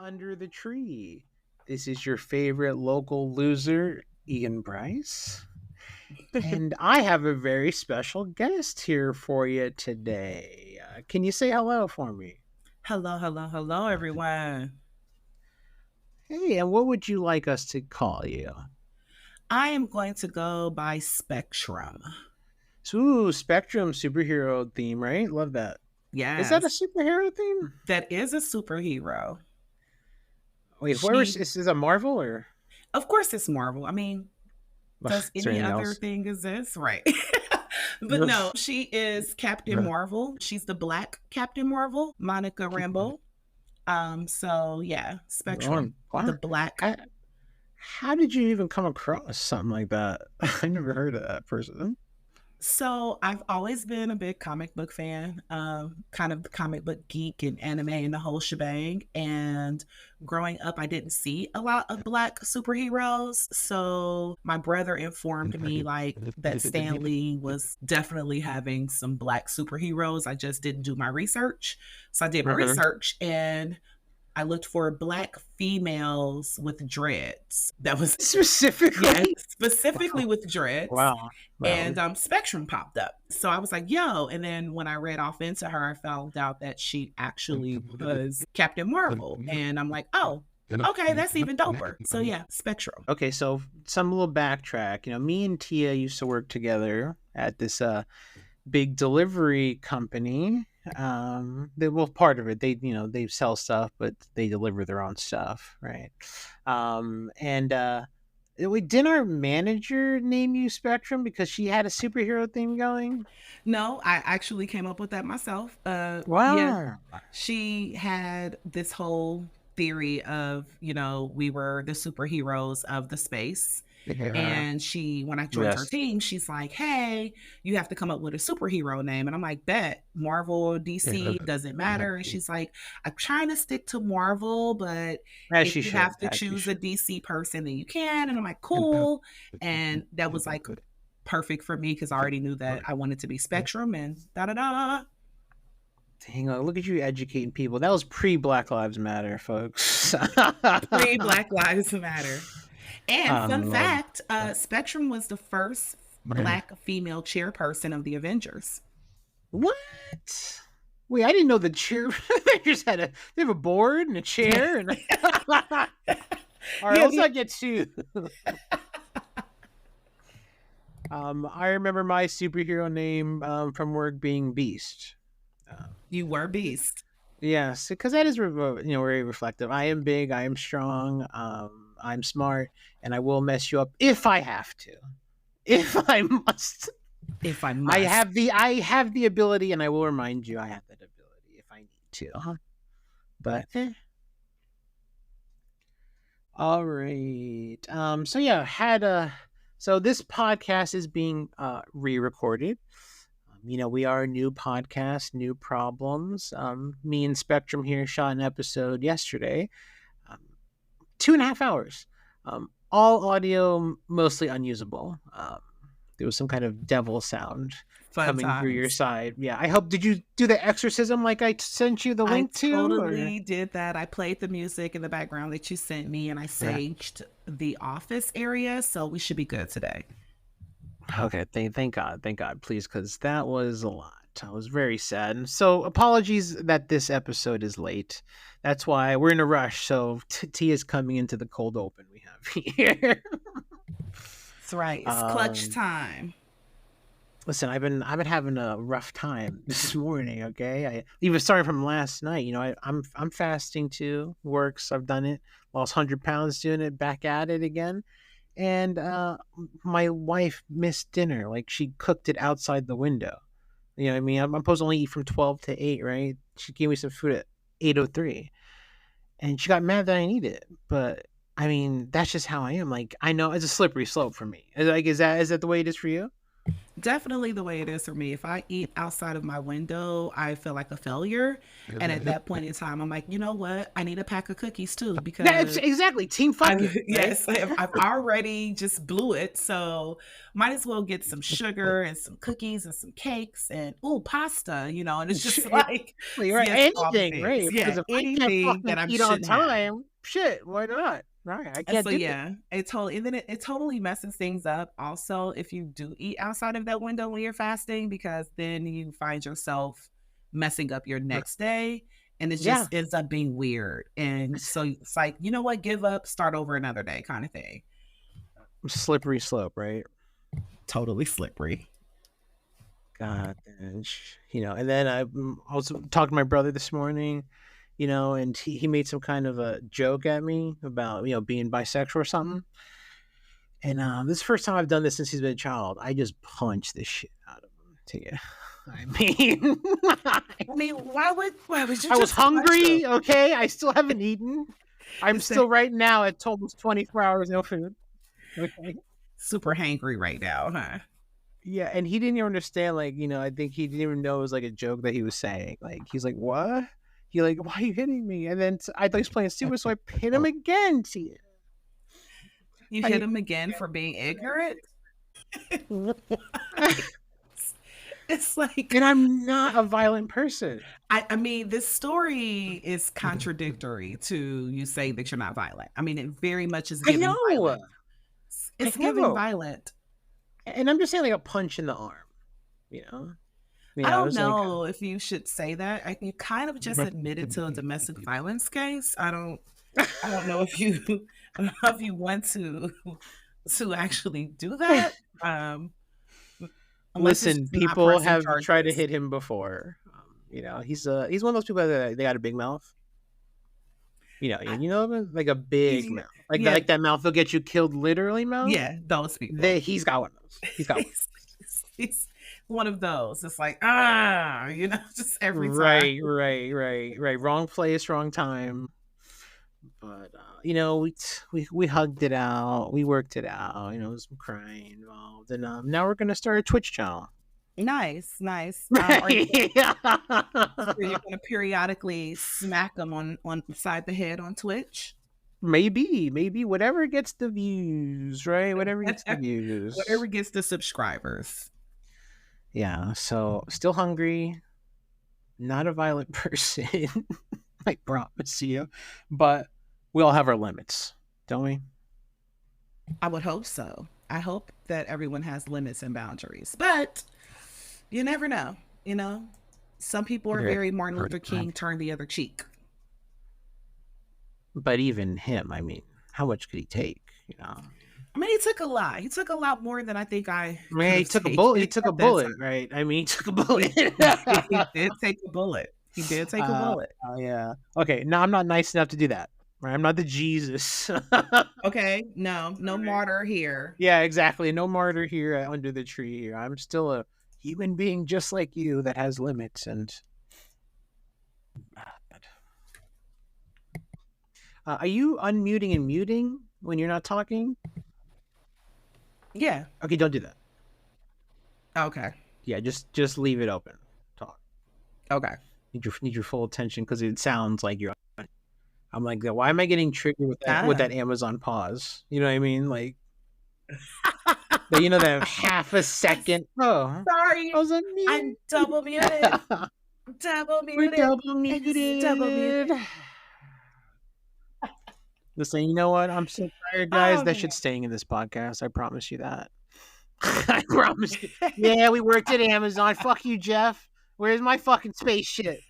under the tree. This is your favorite local loser, Ian Bryce. And I have a very special guest here for you today. Can you say hello for me? Hello, hello, hello, everyone. Hey, and what would you like us to call you? I am going to go by Spectrum. Ooh, Spectrum superhero theme, right? Love that. Is that a Yes, superhero theme? that is a superhero. Wait, where is She, this? Is a Marvel or of course, it's Marvel. I mean, does is there any anything other else? thing exist? Right. But no, she is Captain Marvel. She's the Black Captain Marvel, Monica Rambeau. So yeah, Spectrum, the Wow. Black. How, how did you even come across something like that? I never heard of that person. So I've always been a big comic book fan, kind of comic book geek and anime and the whole shebang. And growing up, I didn't see a lot of black superheroes. So my brother informed me like that Stan Lee was definitely having some black superheroes. I just didn't do my research. So I did my Mhm. research and I looked for black females with dreads. That was yeah, Specifically? specifically with dreads. Wow. Wow. And Spectrum popped up. So I was like, yo. And then when I read off into her, I found out that she actually was Captain Marvel. And I'm like, oh, okay, that's even doper. So yeah, Spectrum. Okay, so some little backtrack. Me and Tia used to work together at this big delivery company. They well part of it. They sell stuff, but they deliver their own stuff, right? And we didn't our manager name you Spectrum because she had a superhero theme going. No, I actually came up with that myself. Yeah, Wow. she had this whole theory of, we were the superheroes of the space. Yeah. And when I joined her Yes. team, she's like, hey, you have to come up with a superhero name. And I'm like, bet, Marvel or DC, doesn't matter. And she's like, I'm trying to stick to Marvel, but As if she you should. have to As she choose a should. DC person, then you can. And I'm like, cool. And that was like perfect for me because I already knew that I wanted to be Spectrum and da da da. Hang on, look at you educating people. That was pre Black Lives Matter, folks. Pre Black Lives Matter. And fun um, fact, Spectrum was the first black female chairperson of the Avengers. what? Wait, I didn't know the cheer. They have a board and a chair. And all right, Yeah, let's not get too. I remember my superhero name from work being Beast. you were Beast. Yes, because that is very reflective. I am big. I am strong. I'm smart, and I will mess you up if I have to. If I must. If I I must. have the ability, and I will remind you I have that ability if I need to. But all right. So yeah, had a so this podcast is being re-recorded. We are a new podcast, new problems. Me and Spectrum here shot an episode yesterday, 2.5 hours. All audio, mostly unusable. There was some kind of devil sound Fun coming through your times. side. Yeah, I hope. Did you do the exorcism like I sent you the I link to? Or totally did that. I played the music in the background that you sent me and I yeah. saged the office area. So we should be good today. Okay, thank God, please, because that was a lot. I was very sad. And so apologies that this episode is late. That's why we're in a rush. So T is coming into the cold open we have here. That's right. It's clutch um, time. Listen, I've been having a rough time this morning. Okay, I even starting from last night. I'm fasting too. Works. I've done it. Lost 100 pounds doing it. Back at it again. And my wife missed dinner. Like she cooked it outside the window. You know what I mean? I'm supposed to only eat from 12 to 8, right? She gave me some food at 8:03, and she got mad that I didn't eat it. But I mean, that's just how I am. Like I know it's a slippery slope for me. Is that the way it is for you? Definitely the way it is for me. If I eat outside of my window, I feel like a failure. And at that point in time, I'm like, you know what? I need a pack of cookies too That's because exactly team fuck it, right? yes, I've already just blew it. So might as well get some sugar and some cookies and some cakes and ooh, pasta, and it's just like, Exactly, right. yes, all the Anything, things. right? Yeah, Because if I can't anything fucking that I eat on shouldn't have. time, shit, why not? Right, I And can't so do it. yeah, and then it totally messes things up also if you do eat outside of that window when you're fasting, because then you find yourself messing up your next day and it Yeah, just ends up being weird. And so it's like, you know what, give up, start over another day kind of thing. slippery slope, right? Totally slippery. God, and then I also talked to my brother this morning, and he made some kind of a joke at me about being bisexual or something. And this is the first time I've done this since he's been a child. I just punched the shit out of him. To you, I mean, I mean, why would you I was just punch him? hungry. Okay, I still haven't eaten. I'm Is that still right now at almost 24 hours no food. Okay. super hangry right now, huh? Yeah, and he didn't even understand. Like, I think he didn't even know it was like a joke that he was saying. Like, he's like, "What?" He like, "Why are you hitting me?" And then I thought he was playing stupid, so I hit him again. See, You hit I, him again for being ignorant? It's like and I'm not a violent person. I mean, this story is contradictory to you saying that you're not violent. I mean, it very much is I giving know, violent. I It's giving know, violent. and I'm just saying like a punch in the arm. You know, I I don't was like, know if you should say that. You kind of just admitted to a domestic violence case. I don't know if you I don't know if you want to actually do that. Unless it's listen, just not people pressing have tried to charges. hit him before. He's one of those people that they got a big mouth. I, Like a big yeah, mouth, like yeah, that mouth will get you killed literally mouth. yeah, those people. He's got one of those. He's got one. He's one of those. It's like, just every time. Right, right, right, right. Wrong place, wrong time. But we hugged it out. We worked it out. Some crying involved, and now we're gonna start a Twitch channel. Nice, nice. Yeah. Are you gonna periodically smack them on side the head on Twitch? Maybe whatever gets the views, right? Whatever gets the Whatever views. gets the subscribers. Yeah. So still hungry. Not a violent person. I promise you. But we all have our limits, don't we? I would hope so. I hope that everyone has limits and boundaries, but you never know. You know, some people are Right. very Martin Luther King turn the other cheek. But even him, I mean, how much could he take? I mean, he took a lot. He took a lot more than I think I I mean, could he have took a bullet. He taken took a at that bullet, time. right? I mean, he took a bullet. He did take a bullet. He did take a uh, bullet. yeah. Okay. No, I'm not nice enough to do that. Right? I'm not the Jesus. Okay, no, no Right. martyr here. Yeah, exactly. No martyr here under the tree. Here, I'm still a human being just like you that has limits. And are you unmuting and muting when you're not talking? Yeah. Okay, don't do that. Okay. Yeah, just leave it open. Talk. Okay. Need your full attention because it sounds like you're. I'm like, why am I getting triggered with that Ah. Amazon pause? You know what I mean? Like that half a I'm second. Oh, I sorry. was unmuted. I'm double muted. Double We're muted. double It's double muted. muted. Listen, you know what? I'm so tired, guys. Oh That shit's man. staying in this podcast. I promise you that. I promise you. Yeah, we worked at Amazon. Fuck you, Jeff. Where's my fucking spaceship,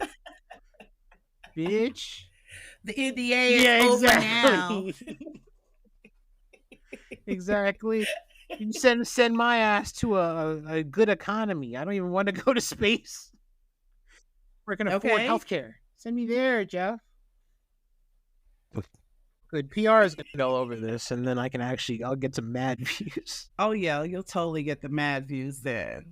bitch? The NDA is Yeah, over now. exactly. Exactly. You send my ass to a good economy. I don't even want to go to space. We can afford Okay. healthcare. Send me there, Jeff. Good PR is gonna go over this, and then I'll get some mad views. Oh yeah, you'll totally get the mad views there.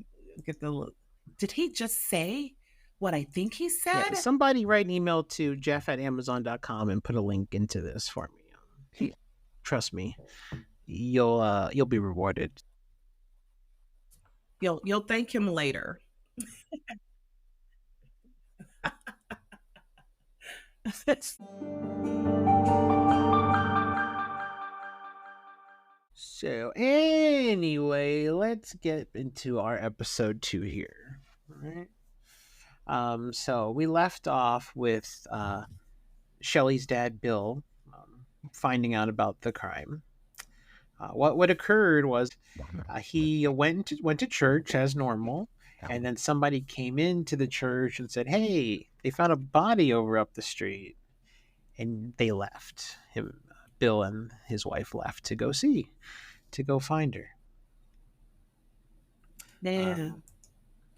Get the look. Did he just say what I think he Yeah, said? somebody write an email to jeff@amazon.com and put a link into this for me. Trust me, you'll be rewarded. You'll thank him later. So anyway, let's get into our episode 2 here. All right. So we left off with Shelley's dad, Bill, finding out about the crime. What occurred was he went to church as normal, and then somebody came into the church and said, "Hey, they found a body over up the street," and they left. Bill and his wife left to go find her. Yeah.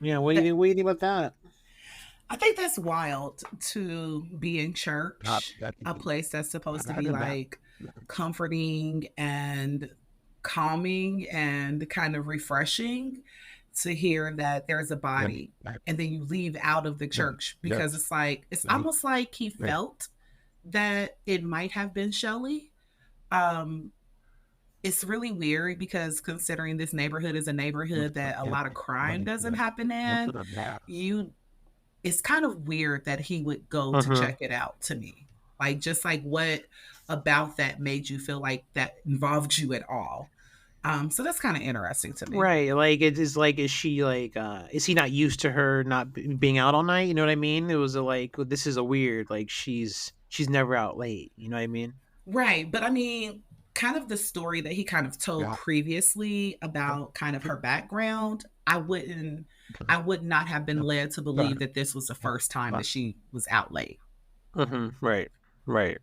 Yeah, what do you think about that? I think that's wild to be in church, a place that's supposed to be like comforting and calming and kind of refreshing, to hear that there's a body and then you leave out of the church, because it's like, it's almost like he felt that it might have been Shellie. Um, it's really weird because considering this neighborhood is a neighborhood that a lot of crime doesn't happen in, you it's kind of weird that he would go to Mm-hmm. check it out, to me. Like, just like, what about that made you feel like that involved you at all? So that's kind of interesting to me. Right, like it is like, is she like, is he not used to her not being out all night? You know what I mean? It was like, well, this is a weird, like she's never out late. You know what I mean? Right. But I mean, kind of the story that he kind of told previously about kind of her background, I would not have been led to believe that this was the first time that she was out late. Mm-hmm. Right, right.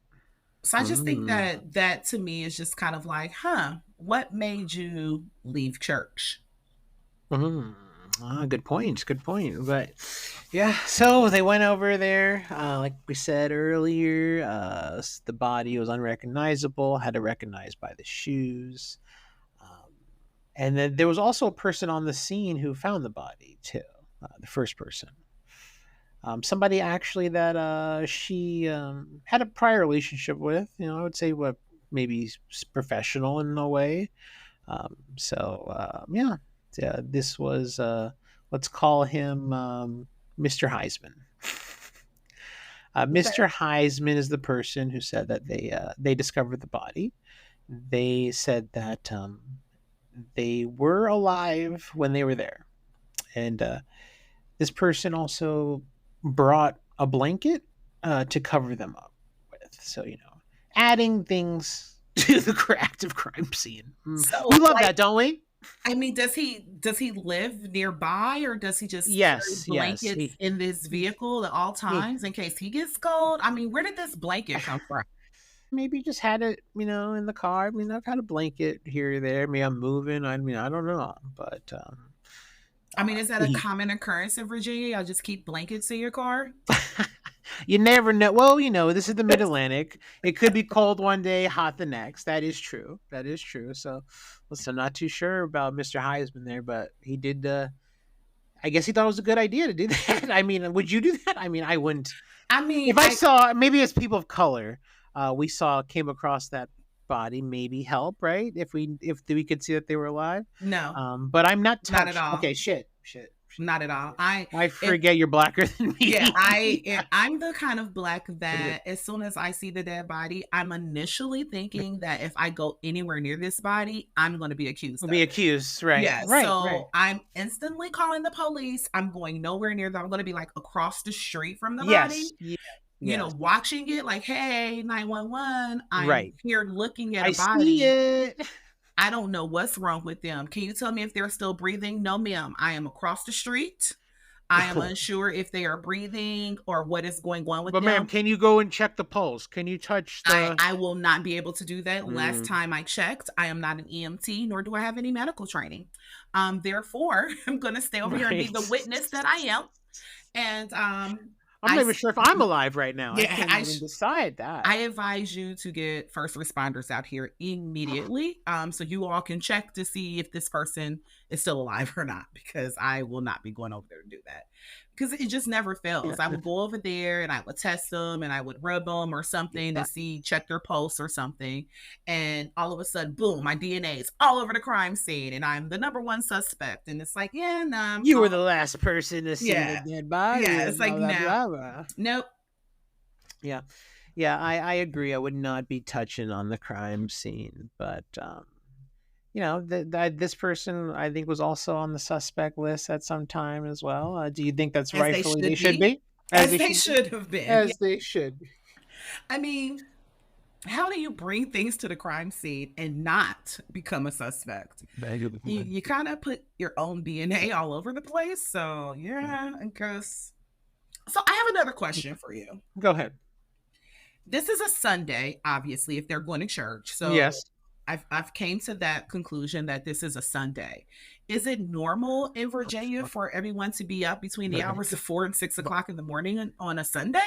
So I just think Mm. that that to me is just kind of like, huh, what made you leave church? Mm. Ah, good point. Good point. But yeah, so they went over there. Like we said earlier, the body was unrecognizable. Had to recognize by the shoes. Um, and then there was also a person on the scene who found the body too. The first person, somebody actually that she had a prior relationship with. You know, I would say what, maybe professional in a way. Yeah, yeah, this was, let's call him, Mr. Heisman. Okay. Mr. Heisman is the person who said that they discovered the body. They said that they were alive when they were there, and this person also brought a blanket to cover them up with. So, adding things to the active crime scene. So, We love like, that, don't we? I mean, does he live nearby, or does he just carry Yes, yes. blankets in this vehicle at all He times in case he gets cold? I mean, where did this blanket come from? maybe just had it, in the car. I mean, I've had a blanket here or there. Maybe I'm moving. I mean, I don't know, but I mean, is that a he, common occurrence in Virginia? Y'all just keep blankets in your car? you never know. Well, this is the Mid Atlantic. It could be cold one day, hot the next. That is true. That is true. So, listen, I'm not too sure about Mr. Heisman there, but he did. I guess he thought it was a good idea to do that. I mean, would you do that? I mean, I wouldn't. I mean, If I saw, maybe as people of color, came across that body, maybe help, right? If we could see that they were alive. no, But I'm not not at touched. all. Okay, shit. Not at all. I If forget you're blacker than Yeah, me. I'm the kind of black that as soon as I see the dead body, I'm initially thinking that if I go anywhere near this body, I'm going to be accused Will of be it. accused, right? Yeah, Right, right. so I'm instantly calling the police. I'm going nowhere near them. I'm going to be like across the street from the Yes, body, yes, yes. watching it like, hey, 911, I'm Right. here looking at I a see body. it. I don't know what's wrong with them. Can you tell me if they're still breathing? No, ma'am. I am across the street. I am unsure if they are breathing or what is going on with But ma'am, them. can you go and check the pulse? Can you touch the? I will not be able to do that. Last Mm, time I checked, I am not an EMT, nor do I have any medical training. Therefore, I'm going to stay over here and be right. the witness that I am. And I'm I, not even sure if I'm alive right now. I yeah, can't even decide that. I advise you to get first responders out here immediately, so you all can check to see if this person is still alive or not, because I will not be going over there to do that. because it just never Yeah. fails. I would go over there and I would test them and I would rub them or something to see, check their pulse or something. And all of a sudden, boom, my DNA is all over the crime scene and I'm the number one suspect. And it's like, yeah, no, You were the last person to see the yeah, dead body yeah. and It's like, blah blah no, blah blah. nope. Yeah. Yeah, I agree. I would not be touching on the crime scene, but this person I think was also on the suspect list at some time as well. Do you think that's As they rightfully they should should be, be, as as they they should be, should have been. Yeah. as they should be? I mean, how do you bring things to the crime scene and not become a suspect? You kind of put your own DNA all over the place. So, yeah, I guess. So, I have another question for you. Go ahead. This is a Sunday, obviously, if they're going to church. So, Yes. I've came to that conclusion that this is a Sunday. Is it normal in Virginia for everyone to be up between the hours of 4 and 6 o'clock in the morning on a Sunday?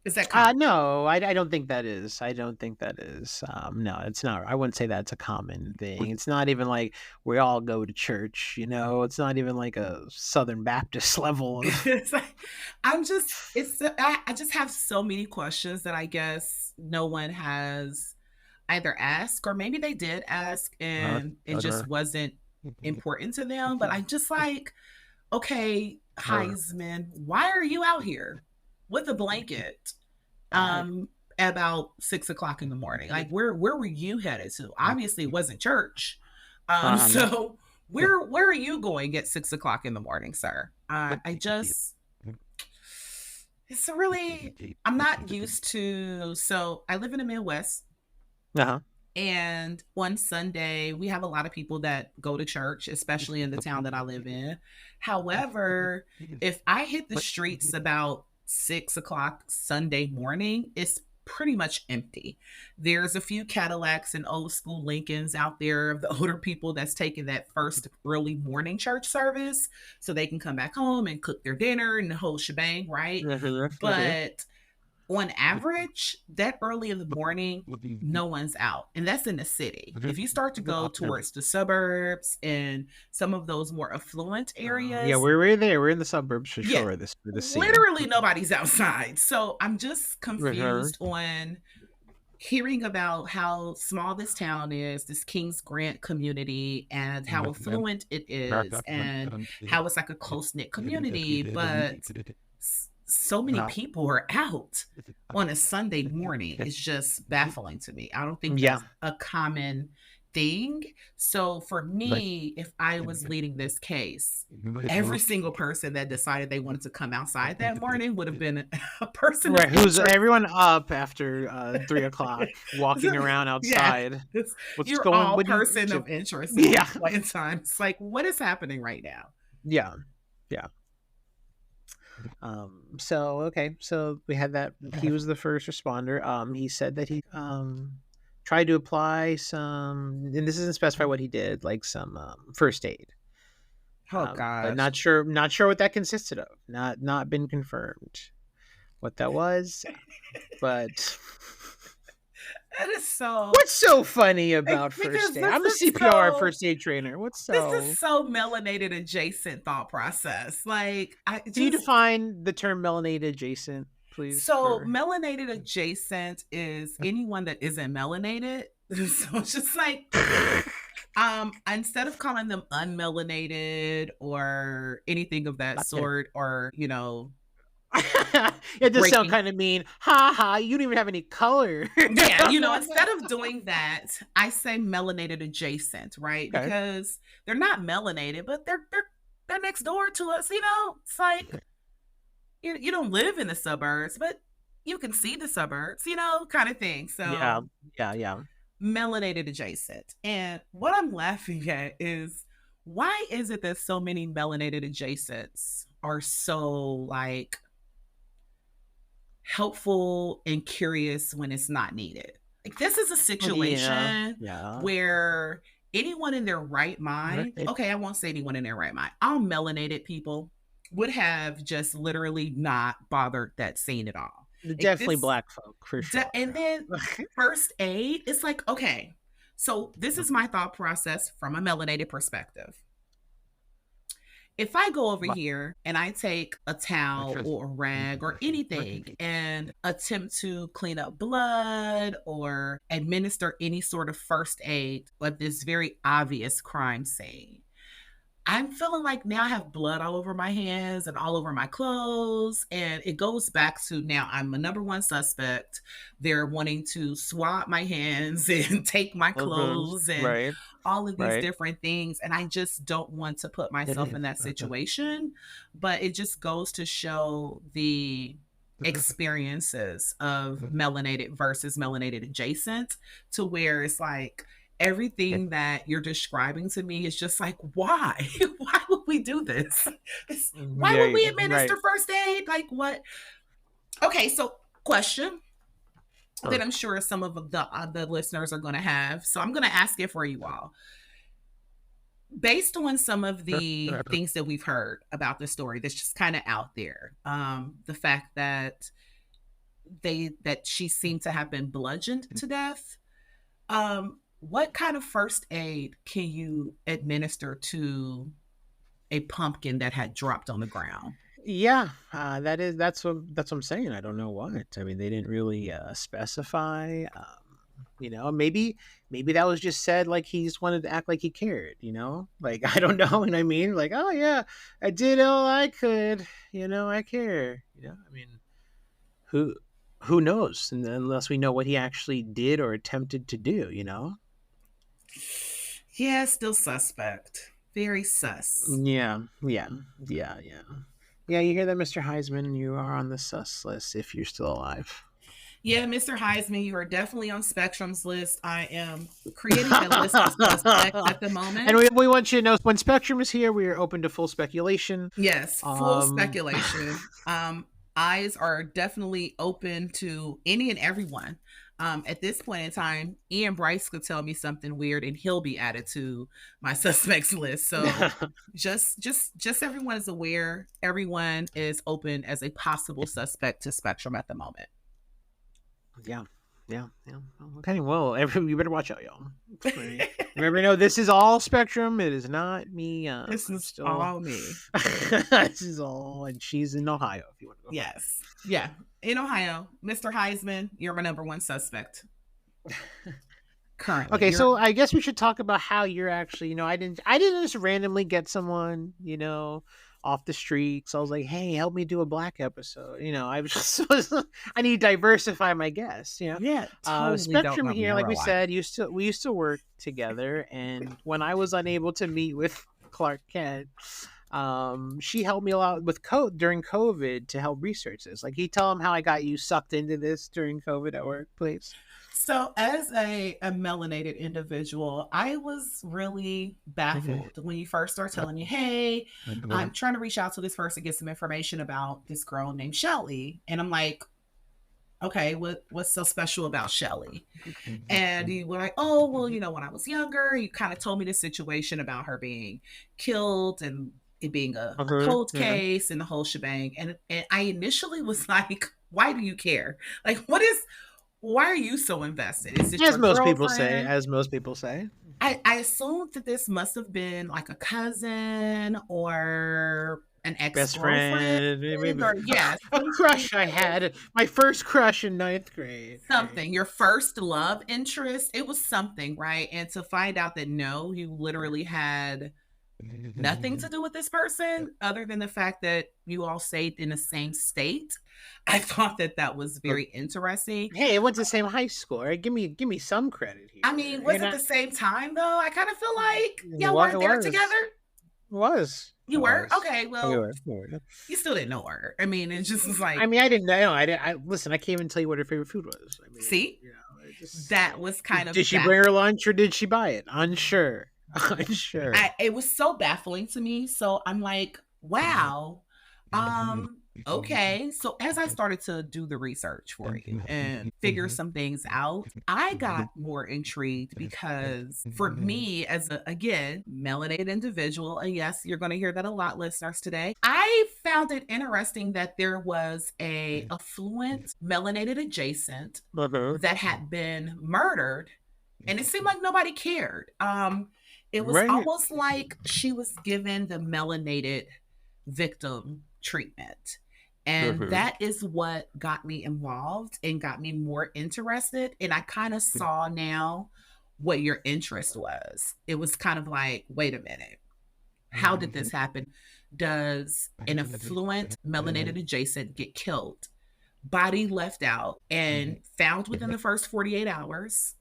Is that common? No, I don't think that is. I don't think that is. No, it's not. I wouldn't say that's a common thing. It's not even like we all go to church. It's not even like a Southern Baptist level. It's like, I just have so many questions that I guess no one has either asked or maybe they did ask and it just wasn't important to them. But I just like, okay, Heisman, why are you out here with a blanket about 6 o'clock in the morning? Like, where were you headed to? Obviously, it wasn't church. So where are you going at 6 o'clock in the morning, sir? It's really, I'm not used to. So I live in the Midwest. Uh-huh. And one Sunday, we have a lot of people that go to church, especially in the town that I live in. However, if I hit the streets about 6 o'clock Sunday morning, it's pretty much empty. There's a few Cadillacs and old school Lincolns out there of the older people that's taking that first early morning church service so they can come back home and cook their dinner and the whole shebang, right? But on average, that early in the morning, no one's out. And that's in the city. If you start to go towards the suburbs and some of those more affluent areas. Yeah, we're there. We're in the suburbs for sure. Literally nobody's outside. So I'm just confused on hearing about how small this town is, this Kings Grant community, and how affluent it is, and how it's like a close-knit community. But so many people are out on a Sunday morning. It's just baffling to me. I don't think that's a common thing. So for me, if I was leading this case, every single person that decided they wanted to come outside that morning would have been a person. Right, who's everyone up after 3 o'clock, walking around outside. Yeah. You're all person of interest. Yeah, in time. It's like, what is happening right now? Yeah. So we had that. He was the first responder. He said that he tried to apply some, and this doesn't specify what he did, like some first aid. Oh God! Not sure what that consisted of. Not been confirmed what that was, but. That is so. What's so funny about first aid? I'm a CPR first aid trainer. This is so melanated adjacent thought process. Like, do you define the term melanated adjacent, please? So melanated adjacent is anyone that isn't melanated. So it's just like, instead of calling them unmelanated or anything of that sort, or it does sound kind of mean. Ha ha! You don't even have any color. Yeah, instead of doing that, I say melanated adjacent, right? Okay. Because they're not melanated, but they're next door to us. It's like you don't live in the suburbs, but you can see the suburbs, kind of thing. So yeah. Melanated adjacent. And what I'm laughing at is, why is it that so many melanated adjacents are so like helpful and curious when it's not needed? Like, this is a situation where anyone in their right mind, okay, I won't say anyone in their right mind, all melanated people would have just literally not bothered that scene at all. Definitely black folk, for sure. And then first aid, it's like, okay, so this is my thought process from a melanated perspective. if I go over here and I take a towel or a rag or anything and attempt to clean up blood or administer any sort of first aid at this very obvious crime scene, I'm feeling like now I have blood all over my hands and all over my clothes. And it goes back to now I'm a number one suspect. They're wanting to swab my hands and take my clothes and Right, all of these right. different things. And I just don't want to put myself in that situation. But it just goes to show the experiences of melanated versus melanated adjacent, to where it's like, everything that you're describing to me is just like, why? Why would we do this? Why Yeah, would we right. administer first aid? Like, what? Okay, so question that I'm sure some of the listeners are going to have. So I'm going to ask it for you all. Based on some of the things that we've heard about the story that's just kind of out there, the fact that she seemed to have been bludgeoned to death, what kind of first aid can you administer to a pumpkin that had dropped on the ground? Yeah, that's what I'm saying. I don't know what. I mean, they didn't really specify. Maybe that was just said like he just wanted to act like he cared. Like I don't know. And I mean, like, oh yeah, I did all I could. I care. I mean, who who knows? And unless we know what he actually did or attempted to do. Yeah, still suspect. Very sus. Yeah, yeah, yeah, yeah. Yeah, you hear that, Mr. Heisman? You are on the sus list if you're still alive. Yeah, Mr. Heisman, you are definitely on Spectrum's list. I am creating a list of suspects at the And moment. we want you to know when Spectrum is here, we are open to full speculation. Yes, full Um, speculation. Eyes are definitely open to any and everyone. At this point in time, Ian Bryce could tell me something weird, and he'll be added to my suspects list. So, just everyone is aware. Everyone is open as a possible suspect to Spectrum at the moment. yeah, yeah, yeah. Okay, well, you better watch out, y'all. Remember, no, this is all Spectrum. It is not me. This I'm is still. all me. This is all, and she's in Ohio. If you want to go find Yes. Yeah. In Ohio, Mr. Heisman, you're my number one suspect her. currently. Okay, You're so I guess we should talk about how you're actually. I didn't just randomly get someone, off the street. So I was like, hey, help me do a black episode. I was just I need to diversify my guests. yeah, totally don't Spectrum know me. here, I like we realize. said, we used to work together, and when I was unable to meet with Clark Kent, she helped me a lot with code during COVID to help research this. Like, you tell him how I got you sucked into this during COVID at work, please. So, as a melanated individual, I was really baffled when you first start telling me, hey, I'm trying to reach out to this person, get some information about this girl named Shellie. And I'm like, okay, what's so special about Shellie? And you were like, oh, well, when I was younger, you kind of told me this situation about her being killed and it being a cold Mhm. case and the whole shebang. And I initially was like, why do you care? Like, why are you so invested? Is it As your most people say, girlfriend? as most people say. I assumed that this must have been like a cousin or an Best ex-girlfriend, friend, maybe or yeah, a something, crush I had, my first crush in ninth grade. Right? something, your first love interest. It was something, right? And to find out that no, you literally had nothing to do with this person other than the fact that you all stayed in the same state. I thought that that was Look, very interesting. hey, I went to the same high school. Right? Give me some credit I here. mean, was it the same time though? I kind of feel like y'all What it weren't there was, together. was, You it were? was. Okay, We well, were. We were. you still didn't know her. I mean, it just was I like, mean, I didn't know. I didn't. Listen. I can't even tell you what her favorite food was. I mean, see, it just that was kind did of she bring her baffling. lunch or did she buy it? Unsure. Unsure. It was so baffling to me. So I'm like, wow. Okay. So as I started to do the research for you and figure some things out, I got more intrigued because for me as a again melanated individual, and yes, you're gonna hear that a lot, listeners, today. I found it interesting that there was a affluent melanated adjacent Mhm. that had been murdered and it seemed like nobody cared. It was Right. almost like she was given the melanated victim treatment. And Mhm. that is what got me involved and got me more interested. And I kind of saw now what your interest was. It was kind of like, wait a minute, how did this happen? Does an affluent melanated adjacent get killed? Body left out and found within the first 48 hours,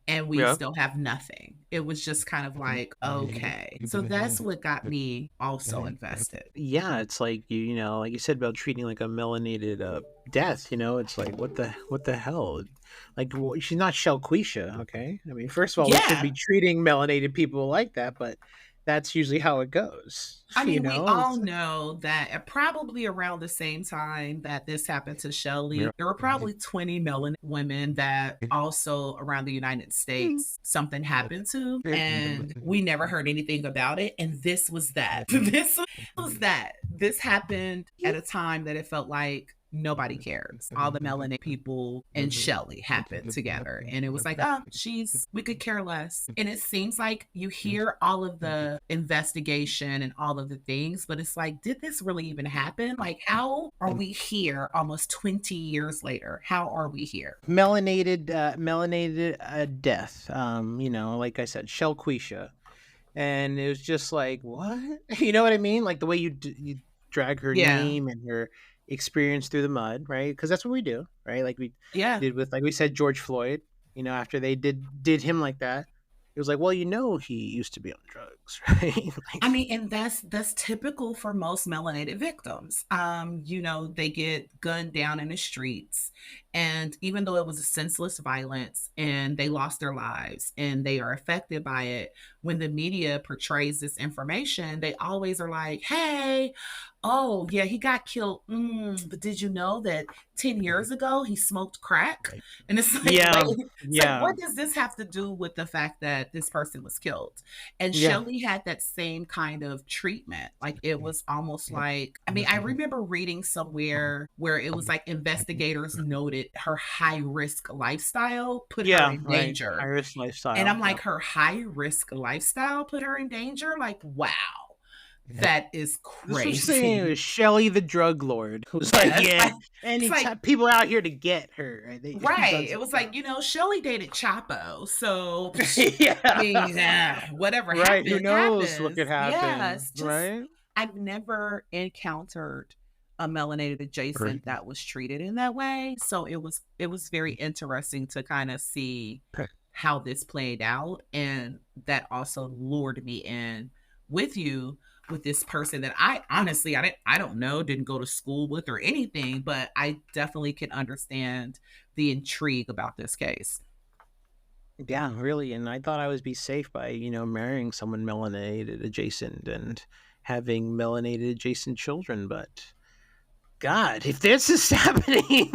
and we Yeah. still have nothing. It was just kind of like, okay. So that's what got me also invested. Yeah, it's like you know, like you said about treating like a melanated death. You know, it's like what the hell? Like she's not Shelquisha, okay? I mean, first of all, we should Yeah. be treating melanated people like that, but that's usually how it goes. I You mean, we know, all it's know that at probably around the same time that this happened to Shellie, there were probably 20 melanated women that also around the United States something happened to, and we never heard anything about it. And this was that. This was that. This happened at a time that it felt like nobody cares. All the melanin people and Shellie happened together. And it was like, oh, we could care less. And it seems like you hear all of the investigation and all of the things, but it's like, did this really even happen? Like, how are we here almost 20 years later? How are we here? melanated death. You know, like I said, Shelquisha, and it was just like what you know what I mean, like the way you drag her Yeah. name and her experience through the mud, right? Because that's what we do, right? Like we Yeah. did with, like we said, George Floyd. You know, after they did him like that, it was like, well, you know, he used to be on drugs, right? I Like, mean, and that's typical for most melanated victims. They get gunned down in the streets, and even though it was a senseless violence and they lost their lives and they are affected by it, when the media portrays this information, they always are like, "Hey, oh yeah, he got killed. But did you know that 10 years ago he smoked crack?" And it's like, wait, yeah, it's like, yeah, what does this have to do with the fact that this person was killed? And yeah, Shelley had that same kind of treatment. Like it was almost like, I mean, I remember reading somewhere where it was like investigators noted her high risk lifestyle put her yeah, in right. danger. Irish And lifestyle. I'm Yeah. like, her high risk lifestyle put her in danger? Like, wow, that is This was saying it crazy. was Shelly the drug lord who was like, Yeah, yeah, it's like anytime people are out here to get her, right? They've done right. It some was like, stuff. Shelley dated Chapo. So, I mean, Yeah. whatever Right. Who happens, knows what could happens. happen, Yes. Just, right? I've never encountered a melanated adjacent that was treated in that way. So it was very interesting to kind of see how this played out. And that also lured me in with you with this person that I honestly I don't know, didn't go to school with or anything, but I definitely can understand the intrigue about this case. Yeah, really. And I thought I would be safe by, you know, marrying someone melanated adjacent and having melanated adjacent children, but God, if this is happening,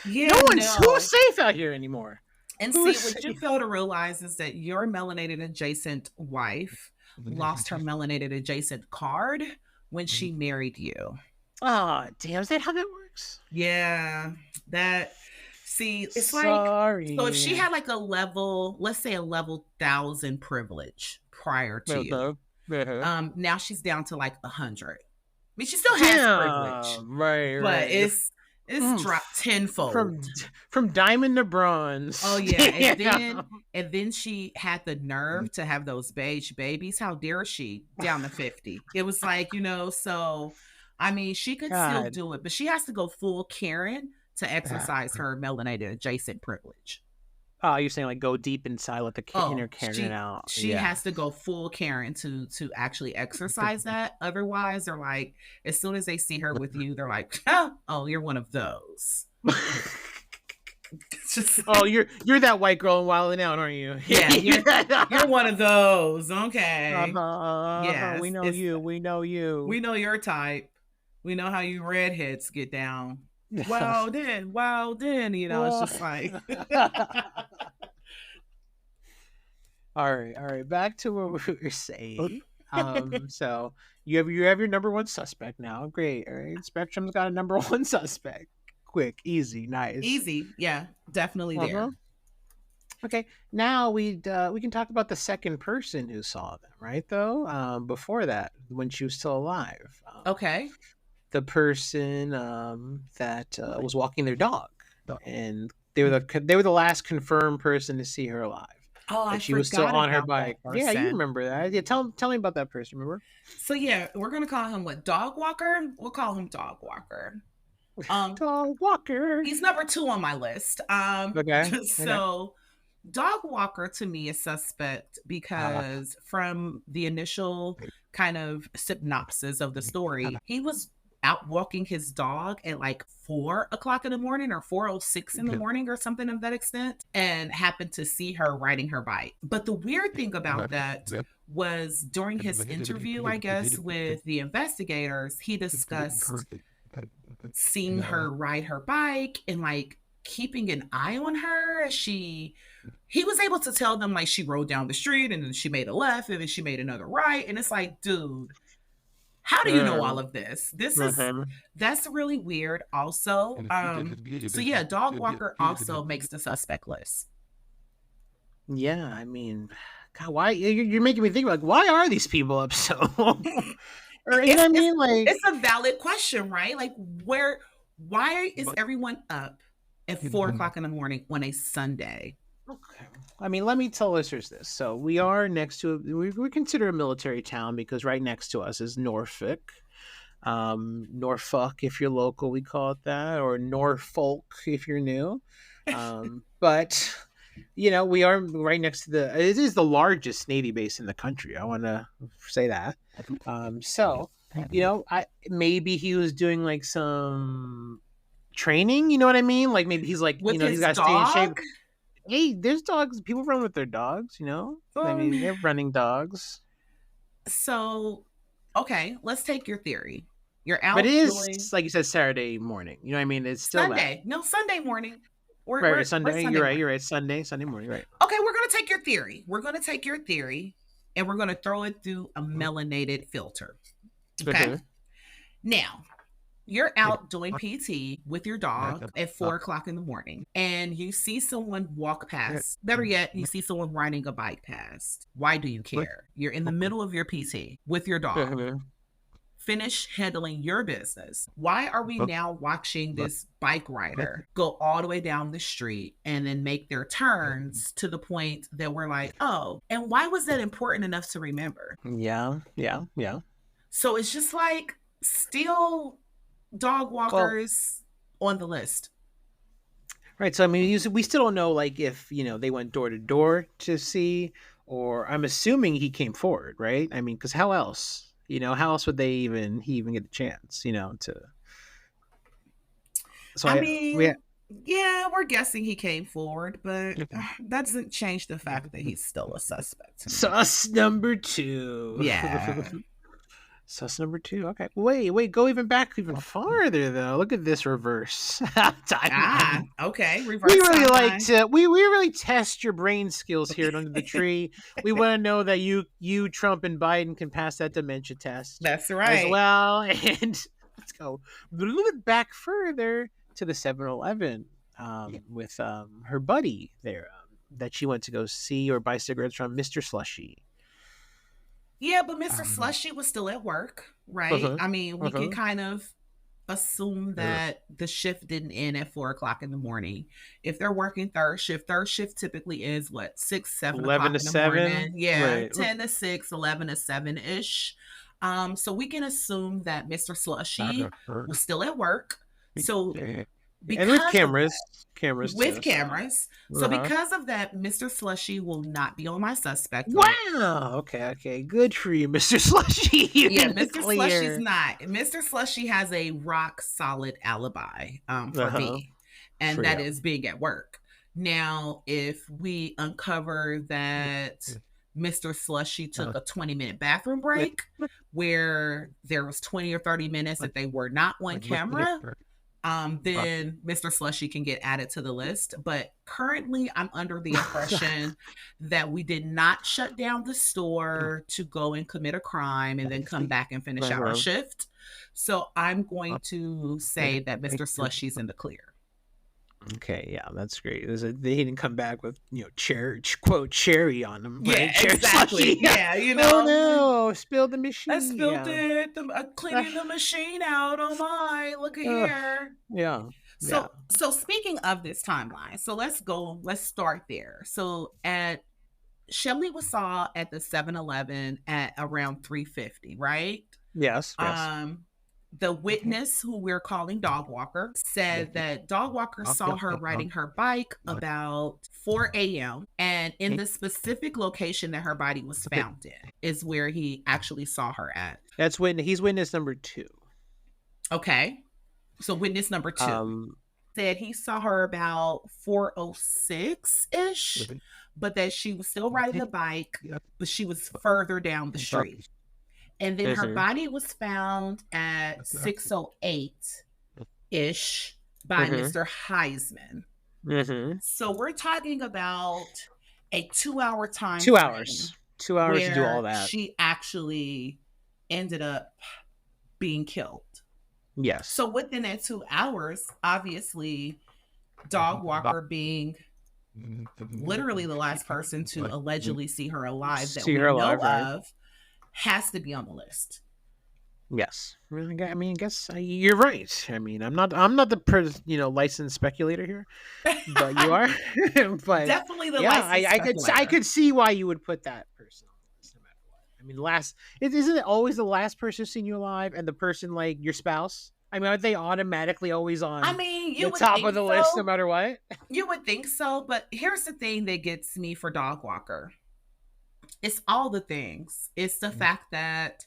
Yeah, who's no. safe out here anymore. And Who see, is what you safe? fail to realize is that your melanated adjacent wife lost her melanated adjacent card when she married you. Oh, damn, is that how that works? Yeah, that see, it's like so if Sorry. she had like a level, let's say a level 1,000 privilege prior to you, Okay. Yeah. now she's down to like 100. I mean, she still has privilege, Damn. Right, but right. it's dropped From tenfold. from diamond to Oh bronze. yeah, and then Damn. and then she had the nerve to have those beige babies. How dare she? Down to 50. It was like, so I mean, she could still God. do it, but she has to go full Karen to exercise her melanated adjacent privilege. Oh, you're saying like go deep inside, let the inner Oh, Karen she out. she Yeah. has to go full Karen to actually exercise that. Otherwise, they're like, as soon as they see her with you, they're like, oh, you're one of those. It's just Oh, you're that white girl in Wildin' Out, aren't you? yeah, you're one of those. Okay. Uh-huh. We Yes, know it's you. We know we you. know your type. We know how you redheads get down. Well then, it's Well, just like all right. Back to what we were saying. So you have your number one suspect now. Great. All right. Spectrum's got a number one suspect. Quick, easy, nice. easy. Yeah, definitely Uh-huh. there. Okay, now we can talk about the second person who saw them, right? Though before that, when she was still alive, Okay. the person that was walking their dog, and they were the last confirmed person to see her alive. Oh, I That she was still forgot on her about that bike. Yeah, you person. remember that? Yeah, tell me about that person. Remember? So yeah, we're gonna call him what? Dog Walker. We'll call him Dog Walker. Um, Dog Walker. he's number two on my list. Okay. Okay. So Dog Walker to me is suspect because from the initial kind of synopsis of the story, he was out walking his dog at like 4 o'clock in the morning or 4:06 in the morning or something of that extent, and happened to see her riding her bike. But the weird thing about that was during his interview, I guess, with the investigators, he discussed seeing her ride her bike and like keeping an eye on her as he was able to tell them like she rode down the street and then she made a left and then she made another right, and it's like, dude, how do you know all of this? That's really weird also. So yeah, Dog Walker also makes the suspect list. Yeah, I mean, God, why you're making me think like why are these people up so? Or you know it's, what I it's mean? Like, it's a valid question, right? Like, why is everyone up at 4 o'clock in the morning on a Sunday? okay. I mean, let me tell listeners this. So we are next to we consider a military town because right next to us is Norfolk, Norfolk if you're local, we call it that, or Norfolk if you're new. But we are right next to it is the largest Navy base in the country. I want to say that. So I maybe he was doing like some training. You know what I mean? Like maybe he's like With he's his got to stay in shape. dog? Hey, there's dogs. People run with their dogs. I mean, Um, they're running dogs. so okay, let's take your theory. You're But it out is doing like you said, Saturday morning. You know what I mean? It's still that. Sunday. No, Sunday morning. We're Right, right. we're, we're Sunday. Sunday You're right. morning. You're right. Sunday morning. Right. Okay, we're gonna take your theory. We're gonna take your theory and we're gonna throw it through a melanated filter. Okay. Mhm. Now, you're out doing PT with your dog at 4 o'clock in the morning, and you see someone walk past. Better yet, you see someone riding a bike past. Why do you care? You're in the middle of your PT with your dog. Mhm. Finish handling your business. Why are we now watching this bike rider go all the way down the street and then make their turns to the point that we're like, oh, and why was that important enough to remember? Yeah. Yeah. Yeah. So it's just like still dog Well, walkers on the list. right. So I mean, we still don't know like if they went door to door to see, or I'm assuming he came forward, right? I mean, because how else? How else would he even get a chance? To so I I we mean, yeah, we're guessing he came forward, but that doesn't change the fact that he's still a suspect to me. sus number two. Yeah. Sus number two. Okay. Wait. Go even farther though. Look at this reverse Ah, timeline. okay. We Reverse really like timeline. to we really test your brain skills here at under the tree. We want to know that you Trump and Biden can pass that dementia test That's as right. well. And let's go a little bit back further to the 7-Eleven with her buddy there that she went to go see or buy cigarettes from, Mr. Slushy. Yeah, but Mr. Slushy was still at work, right? Uh-huh. I mean, we can Uh-huh. kind of assume that the shift didn't end at 4 o'clock in the morning. If they're working third shift typically is what, 6, 11 7 o'clock to in the 7. morning. Yeah, Right. 10 to 6, 11 to 7 ish. So we can assume that Mr. Slushy was still at work. So And with because of cameras with too. So. cameras. So Uh-huh. because of that, Mr. Slushy will not be on my suspect list. Wow. Okay. Good for you, Mr. Slushy. You're Yeah, in the Mr. Slushy's clear. not. Mr. Slushy has a rock solid alibi for Uh-huh. me, and For that you. is being at work. Now, if we uncover that Mr. Slushy took a 20-minute bathroom break where there was 20 or 30 minutes that they were not on camera, then Mr. Slushy can get added to the list. But currently, I'm under the impression that we did not shut down the store to go and commit a crime and then come back and finish our Uh-huh. shift. So I'm going to say that Mr. Slushy's in the clear. Okay, yeah, that's great. They didn't come back with cherry quote cherry on them, Yeah, right? Cherry exactly. slushy. Yeah. Yeah, Oh no, spilled the I machine. spilled Yeah. it. Cleaning the machine out. Oh my, look at Ugh, here. yeah. Yeah. So speaking of this timeline, so let's start there. So at Shelly was saw at the 7-Eleven at around 3:50, right? Yes. Yes. Um, the witness, who we're calling Dog Walker, said that Dog Walker saw her riding her bike about 4 a.m. And in the specific location that her body was found in is where he actually saw her at. That's when he's witness number 2. Okay. So witness number 2 Um. said he saw her about 4:06 ish, but that she was still riding the bike, but she was further down the street. And then her Mhm. body was found at 6:08 ish by Mhm. Mr. Heisman. Mhm. So we're talking about a 2-hour time 2 hours. frame 2 hours to do all where that. she actually ended up being killed. Yes. So within that 2 hours, obviously, Dog Walker being literally the last person to allegedly see her alive that See we her know alive, right? of has to be on the list. Yes. I mean, I guess you're right. I mean, I'm not the licensed speculator here, but you are. But Definitely the yeah, licensed I speculator. could see why you would put that person on the list no matter what. I mean, isn't it always the last person seen you alive and the person like your spouse? I mean, aren't they automatically always I on mean, you the would top think of the list no so. matter what? You would think so, but here's the thing that gets me for Dog Walker. It's all the things. It's the fact that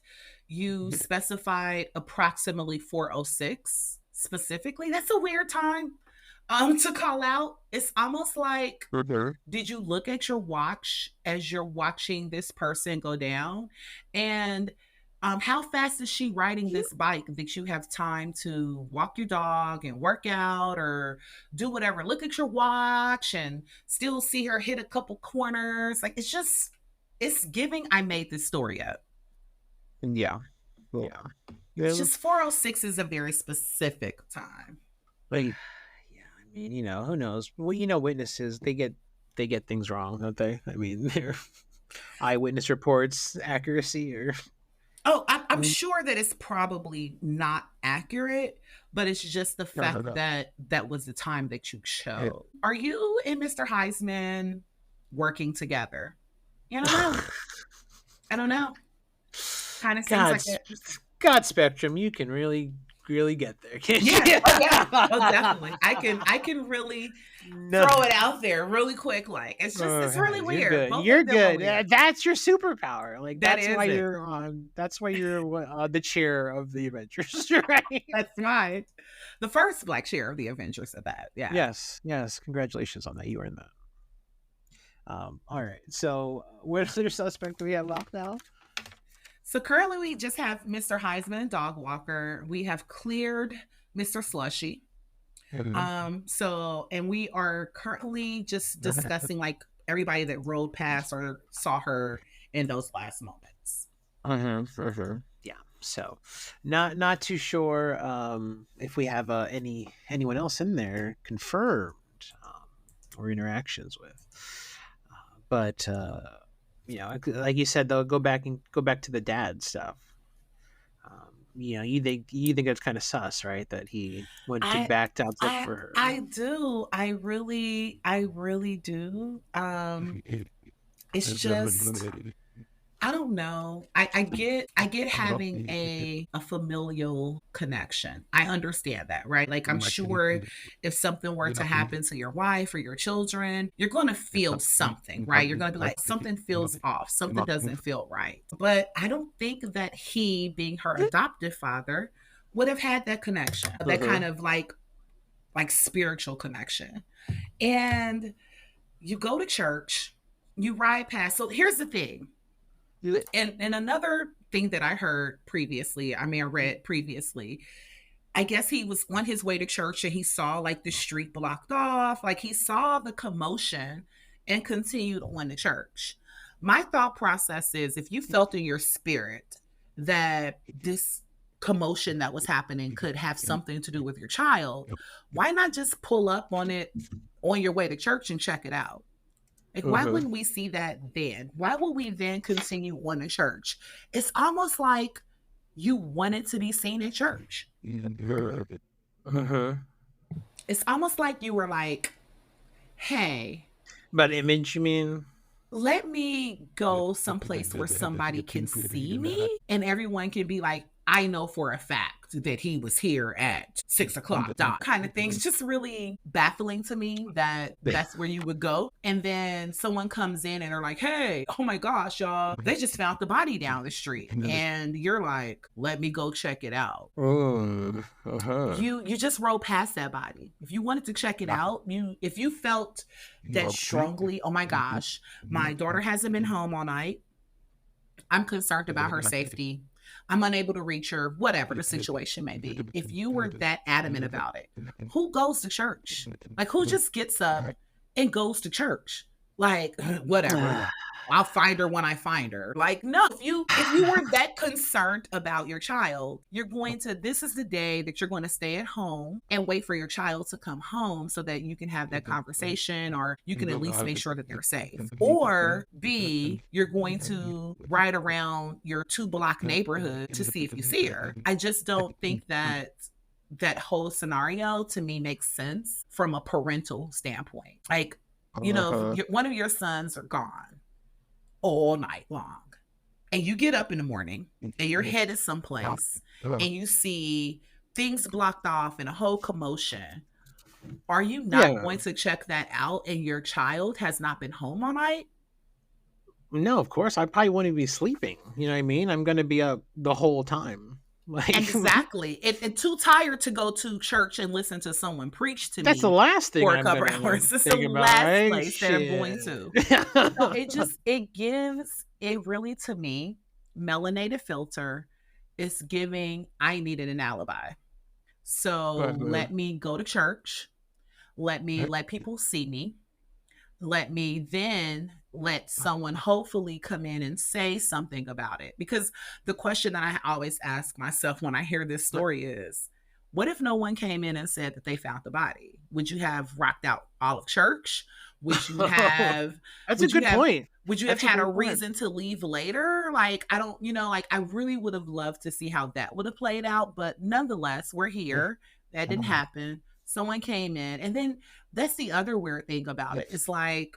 you specified approximately 4:06 specifically. That's a weird time to call out. It's almost like, did you look at your watch as you're watching this person go down? And how fast is she riding this bike that you have time to walk your dog and work out or do whatever? Look at your watch and still see her hit a couple corners. Like, it's giving I made this story up. Yeah. Yeah. It's Yeah. just 4:06 is a very specific time. Like, yeah, I mean, who knows? Well, witnesses they get things wrong, don't they? I mean, their eyewitness reports accuracy or Oh, I'm sure that it's probably not accurate, but it's just the fact that that was the time that you chose. Are you and Mr. Heisman working together? I don't know. I don't know. Kind of seems like God, it. God spectrum. You can really get there, can't Yeah. you? Oh yeah. Oh definitely. I can really No. throw it out there really quick. Like it's really You're weird. good. Both You're of them are good. weird. That's your superpower. Like That that's why is it. you're on. That's why you're the chair of the Avengers, right? That's right. The first black chair of the Avengers of that. Yeah. Yes. Yes. Congratulations on that. You earned that. All right. So, what other suspect do we have locked now? So currently we just have Mr. Heisman and Dog Walker. We have cleared Mr. Slushy. So and we are currently just discussing like everybody that rode past or saw her in those last moments. For sure. Yeah. So, not too sure if we have anyone else in there confirmed or interactions with, but like you said, though, go back to the dad stuff. You think it's kind of sus, right? That he went to I back to look I for her. I do. I really do. It's just I don't know. I get having a familial connection. I understand that, right? Like I'm sure if something were to happen to your wife or your children, you're going to feel something, right? You're going to be like something feels off, something doesn't feel right. But I don't think that he, being her adoptive father, would have had that connection, that kind of like spiritual connection. And you go to church, you ride past. So here's the thing. And another thing that I heard previously, I read previously, I guess he was on his way to church and he saw like the street blocked off, like he saw the commotion and continued on to church. My thought process is if you felt in your spirit that this commotion that was happening could have something to do with your child, why not just pull up on it on your way to church and check it out? Like, why Uh-huh. wouldn't we see that then? Why would we then continue on to church? It's almost like you wanted to be seen at church. Uh-huh. It's almost like you were like, hey, But image, you mean? let me go someplace where somebody can see me and everyone can be like, I know for a fact that he was here at 6 o'clock dot kind of things. Just really baffling to me that that's where you would go. And then someone comes in and they're like, hey, oh my gosh, y'all, they just found the body down the street. And you're like, let me go check it out. Uh-huh. You just roll past that body. If you wanted to check it out, if you felt that strongly, oh my gosh, my daughter hasn't been home all night. I'm concerned about her safety. I'm unable to reach her, whatever the situation may be. If you were that adamant about it, who goes to church? Like, who just gets up and goes to church? Like, whatever. I'll find her when I find her. Like, no, if you were that concerned about your child, this is the day that you're going to stay at home and wait for your child to come home so that you can have that conversation, or you can at least make sure that they're safe. Or B, you're going to ride around your 2-block neighborhood to see if you see her. I just don't think that whole scenario to me makes sense from a parental standpoint. Like, if one of your sons are gone all night long, and you get up in the morning and your head is someplace and you see things blocked off and a whole commotion, are you not going to check that out and your child has not been home all night? No, of course. I probably wouldn't be sleeping. You know what I mean? I'm going to be up the whole time. Like, exactly. And too tired to go to church and listen to someone preach to me. That's the last thing for a couple hours. It's the last place that I'm going to. So it really, to me, melanated filter is giving, I needed an alibi. So let me go to church. Let people see me. Let me then let someone hopefully come in and say something about it. Because the question that I always ask myself when I hear this story is, what if no one came in and said that they found the body? Would you have rocked out all of church? Would you have... That's a good point. Would you have had a reason to leave later? Like, I don't, I really would have loved to see how that would have played out. But nonetheless, we're here. That didn't happen. Someone came in. And then that's the other weird thing about it. It's like,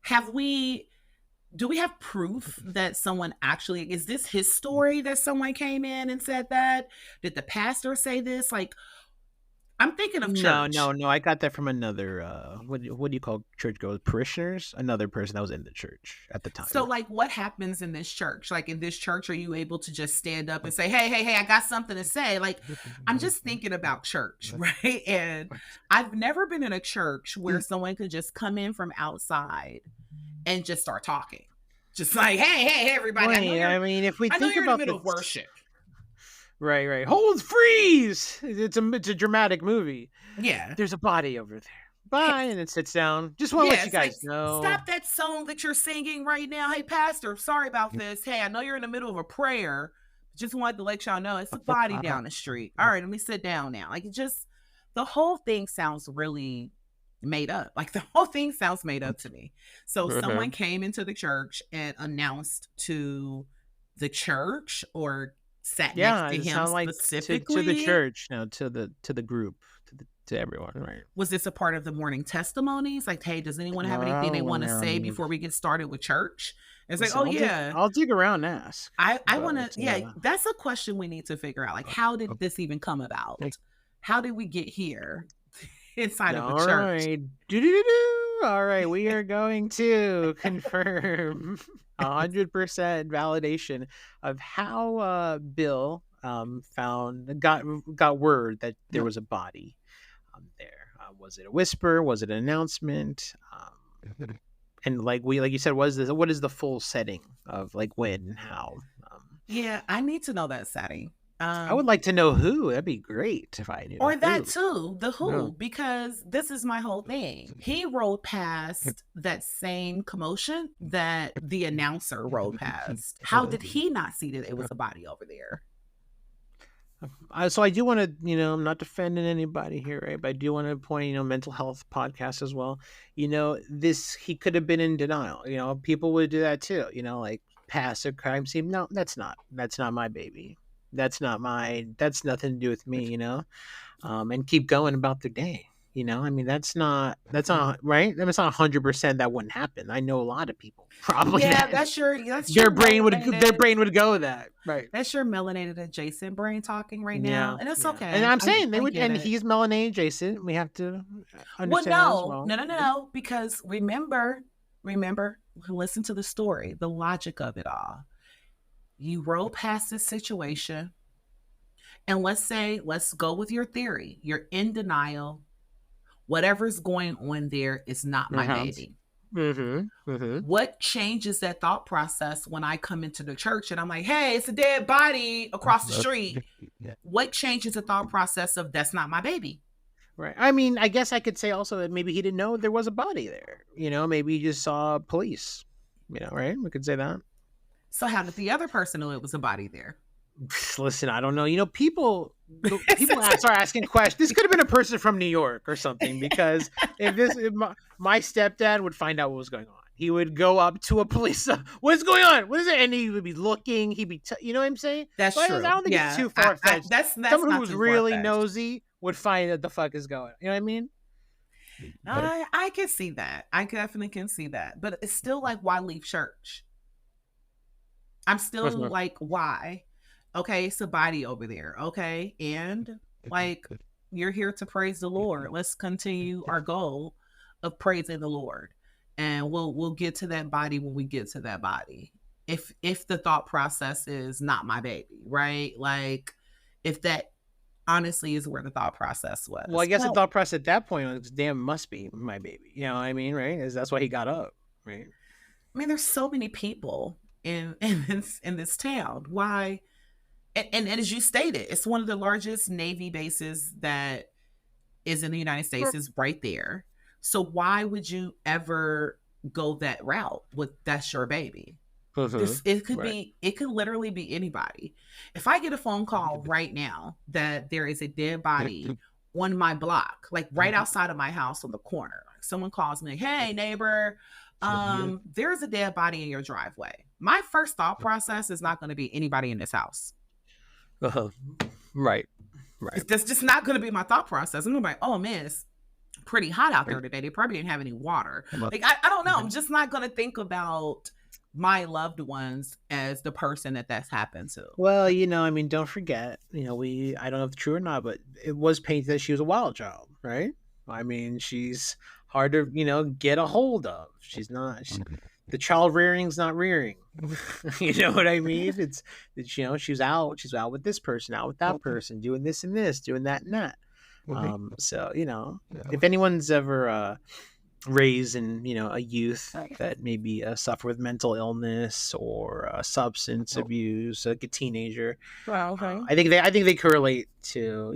do we have proof that someone actually, is this his story that someone came in and said that? Did the pastor say this? Like, I'm thinking of church. No. I got that from another, what do you call church goers? Parishioners? Another person that was in the church at the time. So, like, what happens in this church? Like, in this church, are you able to just stand up and say, hey, I got something to say? Like, I'm just thinking about church, right? And I've never been in a church where someone could just come in from outside and just start talking. Just like, hey, everybody. I mean, if we think about in the middle of worship. Right. Hold, freeze! It's a dramatic movie. Yeah. There's a body over there. Bye, and it sits down. Just want to let you guys know. Stop that song that you're singing right now. Hey, pastor, sorry about this. Hey, I know you're in the middle of a prayer. Just wanted to let y'all know it's a body down the street. All right, let me sit down now. Like, the whole thing sounds really made up. Like, the whole thing sounds made up to me. So someone came into the church and announced to the church, or sat next to him specifically to the church, to the group, to everyone, right? Was this a part of the morning testimonies? Like, hey, does anyone have anything they want to say before we get started with church? It's like, I'll dig around and ask. I want to, that's a question we need to figure out. Like, how did this even come about? How did we get here inside of a church? All right, we are going to confirm 100% validation of how Bill got word that there was a body there. Was it a whisper? Was it an announcement? And like you said, what is the full setting of like when and how? Yeah, I need to know that setting. I would like to know who. That'd be great if I knew. Or that too, the who, because this is my whole thing. He rode past that same commotion that the announcer rode past. How did he not see that it was a body over there? So I do want to, I'm not defending anybody here, right? But I do want to point, mental health podcast as well. This he could have been in denial. People would do that too. Like passive crime scene. No, that's not my baby. That's nothing to do with me. And keep going about their day. I mean, that's not right. That's not 100% that wouldn't happen. I know a lot of people probably Yeah, that that's your their melanated. brain would go with that, right? That's your melanated adjacent brain talking right now, Yeah, and it's yeah. And okay. I'm saying they I would, get and it. he's melanated Jason. We have to Well, understand that as no, well. no, no, no, no, because remember, listen to the story, the logic of it all. You roll past this situation, and let's go with your theory. You're in denial. Whatever's going on there is not my Uh-huh. baby. Mm-hmm. What changes that thought process when I come into the church and I'm like, hey, it's a dead body across the street? What changes the thought process of that's not my baby? Right. I mean, I guess I could say also that maybe he didn't know there was a body there. Maybe he just saw police. Right? We could say that. So how did the other person know it was a body there? Listen, I don't know. People start asking questions. This could have been a person from New York or something, because if my stepdad would find out what was going on, he would go up to a police. What's going on? What is it? And he would be looking. He'd be, you know what I'm saying? That's So I true. don't think it's Yeah, too far fetched. that's Someone who not was too far really fetched. nosy would find out the fuck is going. You know what I mean? I can see that. I definitely can see that. But it's still like, why leave church? I'm still like, why? Okay, it's a body over there. Okay. And like, you're here to praise the Lord. Let's continue our goal of praising the Lord. And we'll get to that body when we get to that body. If the thought process is not my baby, right? Like if that honestly is where the thought process Well, I was. guess the Well, thought process at that point was, damn, must be my baby. You know what I mean? Right? That's why he got up. Right? I mean, there's so many people in this town. Why? And as you stated, it's one of the largest Navy bases that is in the United States, is right there. So why would you ever go that route with that's your baby? Mm-hmm. Right. It could literally be anybody. If I get a phone call right now that there is a dead body on my block, like right outside of my house on the corner, someone calls me, hey neighbor, there's a dead body in your driveway. My first thought process is not going to be anybody in this house. Uh-huh. Right. Right. That's just not going to be my thought process. I'm gonna be like, oh man, it's pretty hot out there today. They probably didn't have any water. Like I don't know. I'm just not going to think about my loved ones as the person that's happened to. Well, I mean, don't forget, I don't know if it's true or not, but it was painted that she was a wild child, right? I mean, she's hard to, get a hold of. The child rearing's not rearing. You know what I mean? She's out with this person, out with that person, doing this and this, doing that and that. So, if anyone's ever, raised in a youth that maybe suffer with mental illness or substance abuse, like a teenager. Well, okay. I think they correlate to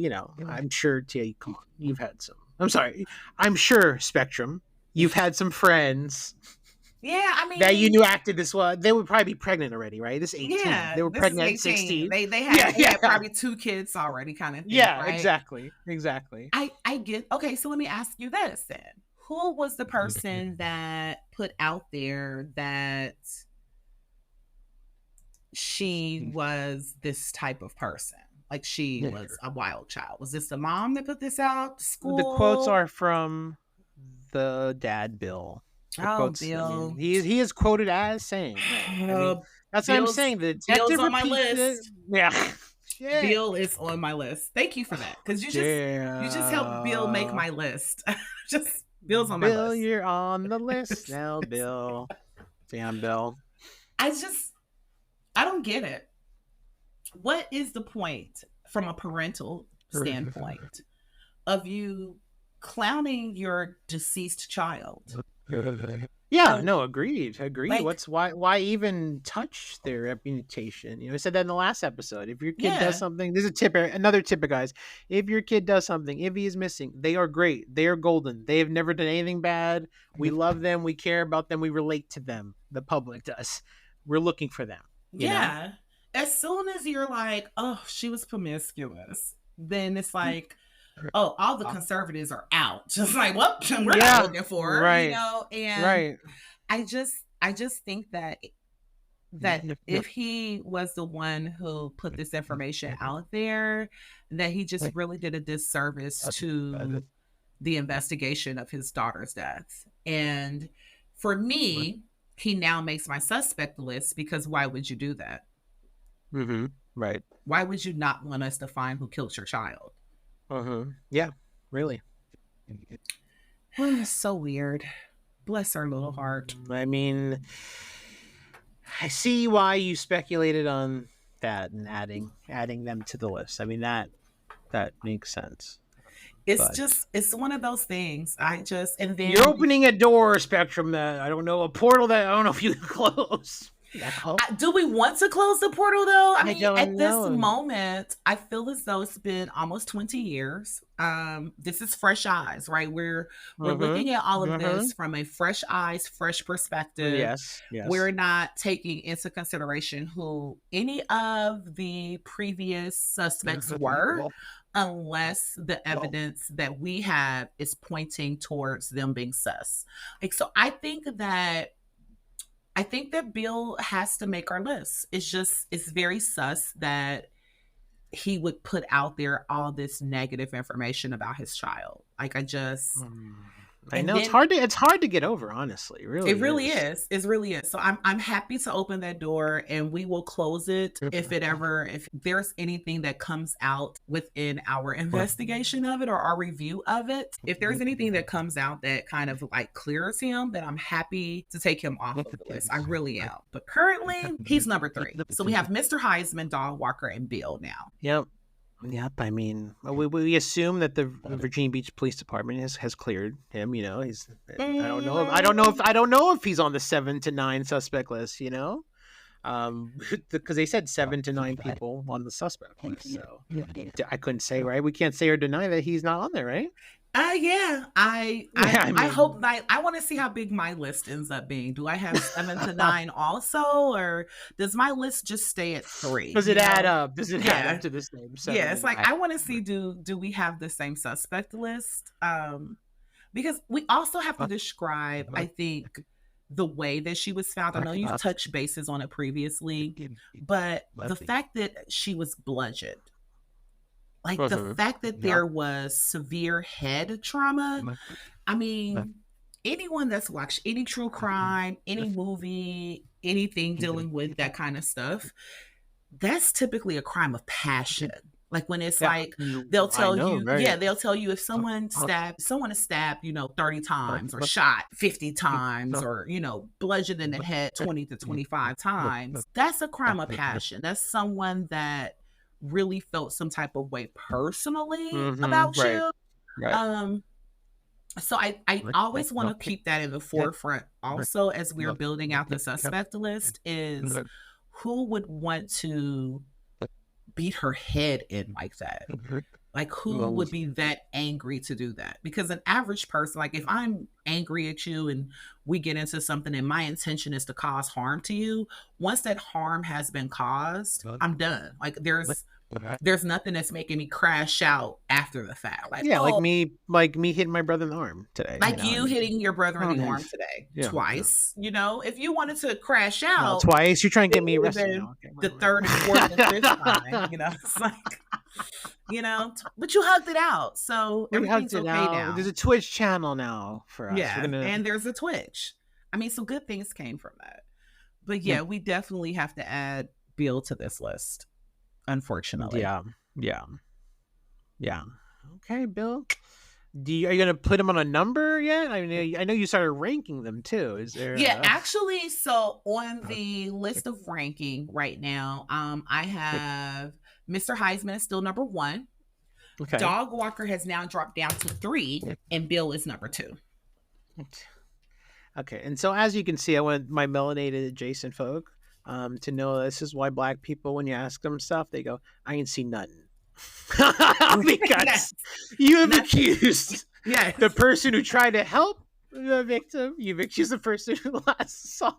I'm sure come on, you've had some. I'm sorry, I'm sure Spectrum. You've had some friends. Yeah, I mean That you knew acted this well. They would probably be pregnant already, right? This 18. Yeah, They were this is pregnant at 18. 16. They had probably 2 kids already, kind of thing. Yeah, right? exactly. I get okay. So let me ask you this then: who was the person that put out there that she was this type of person? Like she was a wild child. Was this the mom that put this out? The quotes School? are from the dad, Bill. The Oh, quotes. I Bill. mean, he is quoted as saying. Right? I mean, that's what I'm Bill's saying. The Bill's detective on my repeats it. list. Yeah. Shit. Bill is on my list. Thank you for that, because you just helped Bill make Yeah. my list. Just Bill's on my Bill, list. you're on the list now, Bill. Damn, Bill. I I don't get it. What is the point from a parental standpoint of you clowning your deceased child? Yeah, no, agreed. Like, Why even touch their reputation? I said that in the last episode. If your kid yeah, does something, this is another tip, guys. If your kid does something, if he is missing, they are great. They are golden. They have never done anything bad. We love them. We care about them. We relate to them. The public does. We're looking for them. yeah. as soon as you're like, oh, she was promiscuous, then it's like, oh, all the conservatives are out. Just like, well, we're not Yeah, looking for her, right, and right. I just think that if he was the one who put this information out there, that he just really did a disservice to the investigation of his daughter's death. And for me, he now makes my suspect list, because why would you do that? Mm-hmm. Right. Why would you not want us to find who killed your child? Mm-hmm. Yeah, really. So weird. Bless her little heart. I mean, I see why you speculated on that and adding them to the list. I mean, that makes sense. It's But just, it's one of those things. And you're then opening a door, Spectrum, that I don't know, a portal that I don't know if you can close. No. do we want to close the portal though? I I mean, don't at this know. moment, I feel as though it's been almost 20 years. This is fresh eyes, right? We're Mm-hmm. looking at all of Mm-hmm. this from a fresh eyes, fresh perspective. Yes. Yes. We're not taking into consideration who any of the previous suspects were, unless the evidence that we have is pointing towards them being sus. Like, so I think that Bill has to make our list. It's very sus that he would put out there all this negative information about his child. Like, Mm. I and know then it's hard to get over. Honestly, it it really really is. is. It really is. So I'm happy to open that door, and we will close it if there's anything that comes out within our investigation of it or our review of it. If there's anything that comes out that kind of like clears him, then I'm happy to take him off of the list. I really am. But currently, he's number 3. So we have Mr. Heisman, Dog Walker, and Bill now. Yep. Yep. I mean, we assume that the Virginia Beach Police Department has cleared him. You know, he's. I don't know if he's on the 7 to 9 suspect list. You know, because they said 7 to 9 people on the suspect list. So I couldn't say, right. We can't say or deny that he's not on there, right? Yeah. I hope I want to see how big my list ends up being. Do I have 7 to 9 also, or does my list just stay at 3? Does it add up? Does it add up to the same? Yeah, it's like I want to see, do we have the same suspect list? Because we also have to describe, I think, the way that she was found. I know you touched bases on it previously, but the fact that she was bludgeoned, like the fact that there was severe head trauma. I mean, anyone that's watched any true crime, any movie, anything dealing with that kind of stuff, that's typically a crime of passion. Like when it's like they'll tell you if someone is stabbed, 30 times or shot 50 times or, bludgeoned in the head 20 to 25 times, that's a crime of passion. That's someone that really felt some type of way personally about you. Right. So I always want to keep that in the forefront also as we're building out the suspect list, is who would want to beat her head in like that? Like, who would be that angry to do that? Because an average person, like if I'm angry at you and we get into something and my intention is to cause harm to you, once that harm has been caused, I'm done. Like there's nothing that's making me crash out after the fact. Like, like me hitting my brother in the arm today. Like you hitting your brother in the arm today twice. If you wanted to crash out twice, you're trying to get me arrested now. Okay, the third and fourth and fifth time, it's like, but you hugged it out, so everything's okay now. There's a Twitch channel now for us. And there's a Twitch. I mean, some good things came from that. But we definitely have to add Bill to this list, unfortunately. Yeah. Okay, Bill. Are you gonna put him on a number yet? I mean, I know you started ranking them too. Is there? Actually, so on the list of ranking right now, I have Mr. Heisman is still number 1. Okay. Dog Walker has now dropped down to 3, and Bill is number 2. Okay, and so as you can see, I want my melanated adjacent folk to know this is why Black people, when you ask them stuff, they go, "I ain't seen nothing." Because you have accused the person who tried to help the victim. You've accused the person who last saw.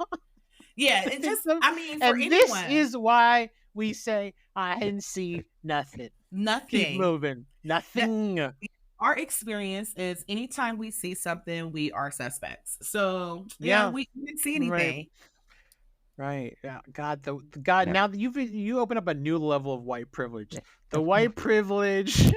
Yeah, it just, I mean, for anyone. This is why we say, I didn't see nothing. Keep Nothing. moving. That Nothing. our experience is anytime we see something, we are suspects. So yeah, Yeah. we didn't see Right. anything. Right. Yeah. God, the God. Now that you open up a new level of white privilege, the white privilege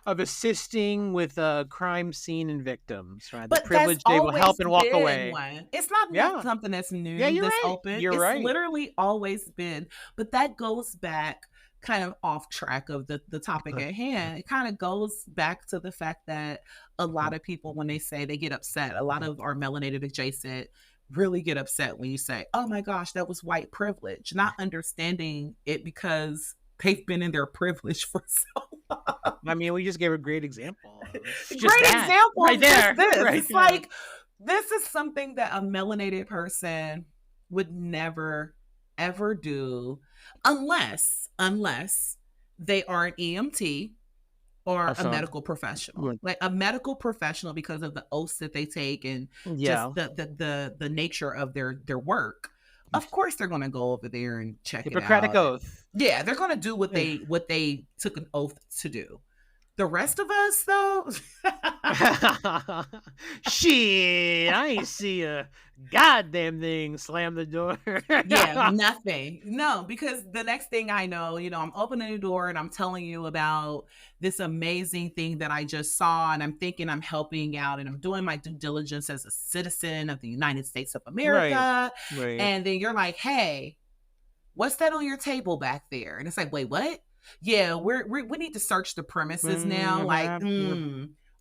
of assisting with crime scene and victims. Right. The But that's privilege they will help always and walk been away. one. It's not Yeah. something that's Yeah. new, You're that's right. open. You're It's right. literally always been. But that goes back kind of off track of the topic at hand. It kind of goes back to the fact that a lot of people, when they say they get upset, a lot of our melanated adjacent really get upset when you say, oh my gosh, that was white privilege, not understanding it because they've been in their privilege for so long. I mean, we just gave a great example. It's just Great that example right of just there. this. Right It's there. like this is something that a melanated person would never ever do unless they are an EMT or a Awesome. medical professional. Like a medical professional because of the oaths that they take and Yeah. just the nature of their work. Of course they're going to go over there and check it Hippocratic out. oath. Yeah, they're going to do what they took an oath to do. The rest of us, though, Shit, I ain't see a goddamn thing slam the door. yeah, nothing. No, because the next thing I know, I'm opening the door and I'm telling you about this amazing thing that I just saw, and I'm thinking I'm helping out and I'm doing my due diligence as a citizen of the United States of Right, America. right. And then you're like, hey, what's that on your table back there? And it's like, wait, what? Yeah, we need to search the premises now. Like,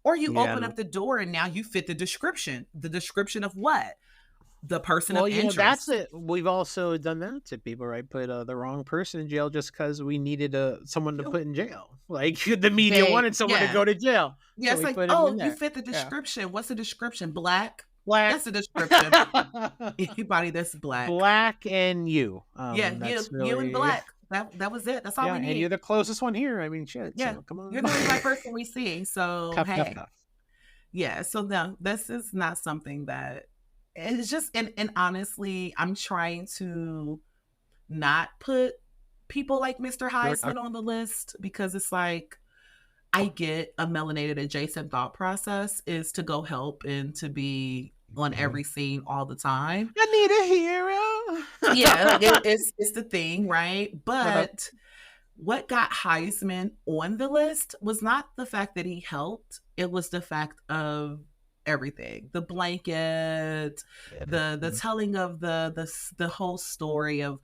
or you Yeah. open up the door and now you fit the description. The description of what? The person Well, of that's interest. it. We've also done that to people, right? Put the wrong person in jail just because we needed someone to put in jail. Like the media wanted someone to Yeah. go to jail, Yeah, so it's we like, put him in oh, you there. fit the Yeah, description. What's the description? Black. black, That's the description. Anybody that's black. black, and you. Yeah, That's you and really black. That was it. That's all yeah, we and you're need. the closest one here. I mean, shit. Yeah. So come You're on, the only black person we see. So tough, tough, hey. tough. Yeah. So no, this is not something that it's just and honestly, I'm trying to not put people like Mr. Heisman on the list because it's like I get a melanated adjacent thought process is to go help and to be on every scene all the time. I need a hero. Yeah, like it's the thing, right? But what got Heisman on the list was not the fact that he helped, it was the fact of everything. The blanket, the telling of the whole story of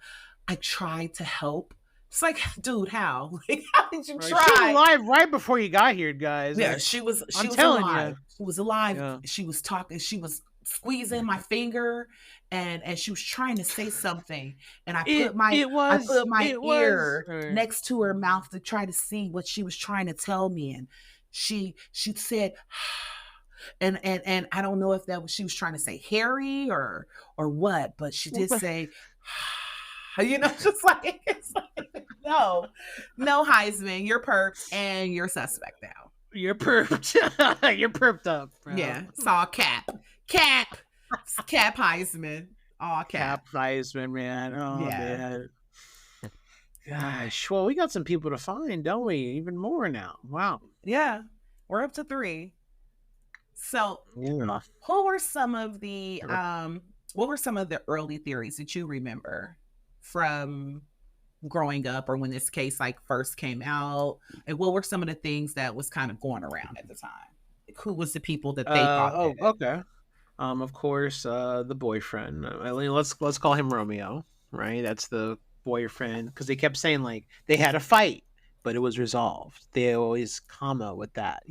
I tried to help. It's like, dude, how? Like, how did you Right. She was try? alive right before you got here, guys. Yeah, Like, she was I'm she was telling alive. you. She was alive. Yeah. She was talking, she was squeezing my finger and she was trying to say something. And I put my It was. ear next to her mouth to try to see what she was trying to tell me. And she said and I don't know if that was she was trying to say Harry or what, but she did say just like it's like no Heisman, you're perped and you're suspect now. You're perped. You're perped up, bro. Yeah, saw Cap Heisman, all Cap Heisman, man. Oh yeah man. Gosh, well, we got some people to find, don't we? Even more now. Wow. yeah. We're up to 3. So, Yeah. who were some of the what were some of the early theories that you remember from growing up or when this case like first came out? And what were some of the things that was kind of going around at the time? Like, who was the people that they thought did it? Okay. Of course, the boyfriend. I mean, let's call him Romeo, right? That's the boyfriend because they kept saying like they had a fight, but it was resolved. They always comma with that,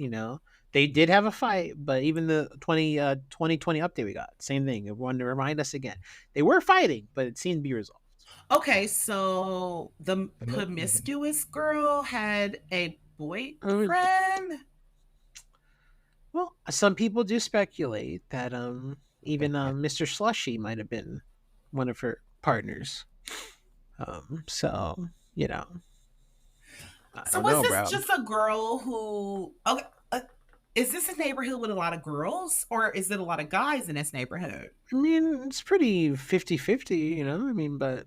They did have a fight, but even the 2020 update we got, same thing. It wanted to remind us again. They were fighting, but it seemed to be resolved. Okay, so the promiscuous girl had a boyfriend? Well, some people do speculate that even Mr. Slushy might have been one of her partners. So So was this just a girl who? Okay, is this a neighborhood with a lot of girls, or is it a lot of guys in this neighborhood? I mean, it's pretty 50-50, I mean, but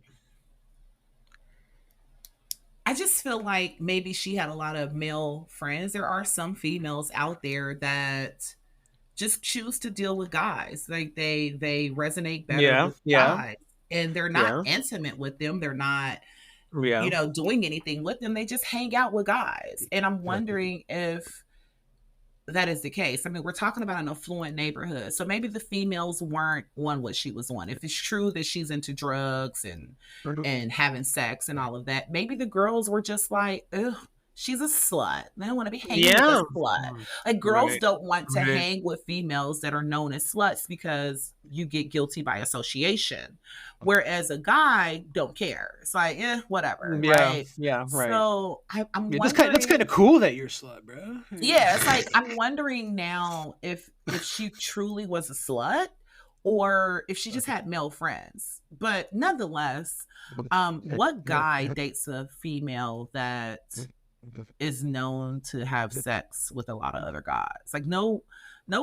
I just feel like maybe she had a lot of male friends. There are some females out there that just choose to deal with guys. Like they resonate better Yeah, with yeah, guys, and they're not yeah, intimate with them. They're not, yeah. doing anything with them. They just hang out with guys. And I'm wondering if that is the case. I mean, we're talking about an affluent neighborhood. So maybe the females weren't on what she was on. If it's true that she's into drugs and having sex and all of that, maybe the girls were just like, ugh, she's a slut. They don't want to be hanging with a Yeah. slut. Like girls Right. don't want to Right. hang with females that are known as sluts because you get guilty by association. Whereas a guy don't care. It's like, whatever, Yeah, right? yeah, right. So I'm Yeah, that's kind of wondering, cool that you're a slut, bro. yeah, it's like I'm wondering now if she truly was a slut or if she just had male friends. But nonetheless, what guy dates a female that is known to have sex with a lot of other guys? Like no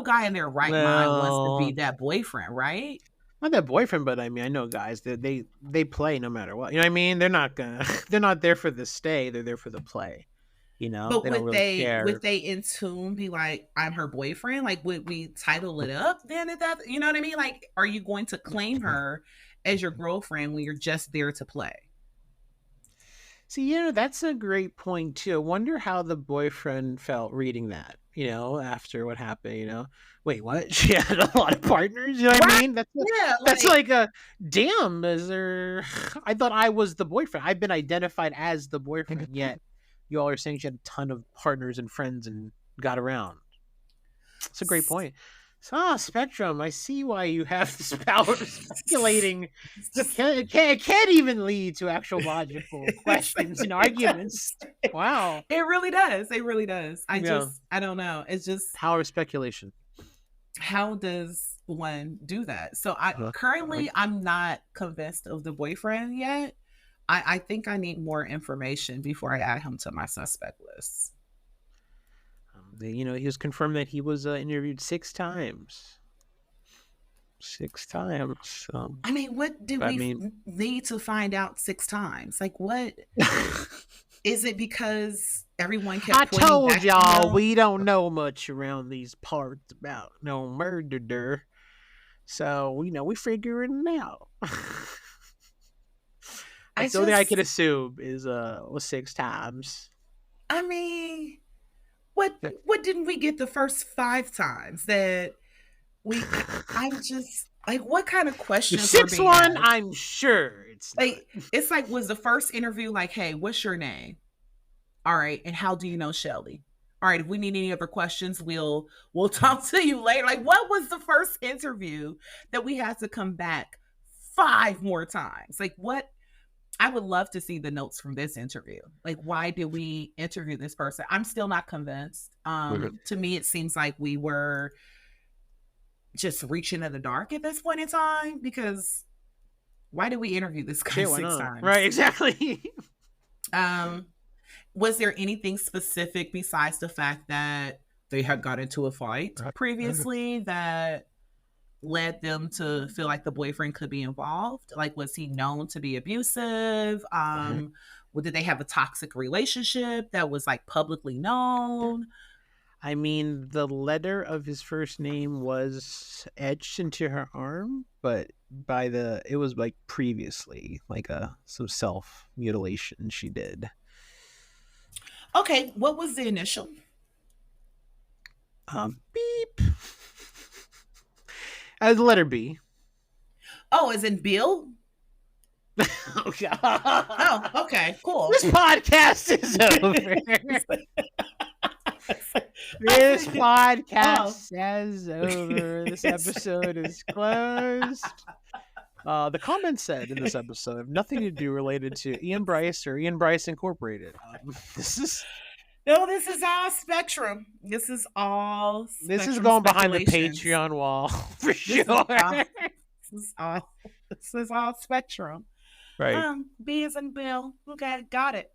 guy in their right mind wants to be Well, that boyfriend, right? not that boyfriend, but I mean, I know guys that they play no matter what. You know what I mean? They're not gonna they're not there for the stay. They're there for the play. You know, But they don't would really they care. in tune be like, I'm her boyfriend? Like, would we title it up then at that? You know what I mean? Like, are you going to claim her as your girlfriend when you're just there to play? See, you know, that's a great point too. I wonder how the boyfriend felt reading that, you know, after what happened, you know. Wait, what? She had a lot of partners, you know what I Right? mean? Yeah, That's like like a damn, is there I thought I was the boyfriend. I've been identified as the boyfriend, yet you all are saying she had a ton of partners and friends and got around. It's a great point. So, Spectrum, I see why you have this power of speculating. It can't even lead to actual logical questions and arguments. Wow. it really does. It really does. Yeah. I don't know. It's just, Power of speculation. how does one do that? So I currently I'm not convinced of the boyfriend yet. I think I need more information before I add him to my suspect list. You know, he was confirmed that he was interviewed 6 times. 6 times. I mean, what do I we mean, need to find out 6 times? Like, what is it? Because everyone I kept pointing told back to y'all him. we don't know much around these parts about no murder. So, you know, we figuring it out. I That's the only thing I can just, assume is was 6 times. I mean, what didn't we get the first 5 times that I'm just like, what kind of The questions were sixth being one, asked? I'm sure it's not. Like, it's like, was the first interview like, hey, what's your name? All right, and how do you know Shellie? All right, if we need any other questions, we'll talk to you later. Like, what was the first interview that we had to come back 5 more times? Like, what? I would love to see the notes from this interview. Like, why did we interview this person? I'm still not convinced. To me, it seems like we were just reaching in the dark at this point in time, because why did we interview this guy Shit, why six not? Right, times? exactly. Um, was there anything specific besides the fact that they had got into a fight previously that led them to feel like the boyfriend could be involved? Like, was he known to be abusive? Did they have a toxic relationship that was like publicly known? I mean, the letter of his first name was etched into her arm, but it was like previously, like some self mutilation she did. Okay, what was the initial? Beep. The letter B. Oh, as in Bill? Oh, Oh, okay, cool. this podcast is over. This podcast is over. This episode is closed. The comments said in this episode have nothing to do related to Ian Bryce or Ian Bryce Incorporated. This is This is all Spectrum. This is all this is Spectrum going behind the speculations. Patreon wall for This sure. this is all Spectrum. Right. B as in Bill. Okay, got it.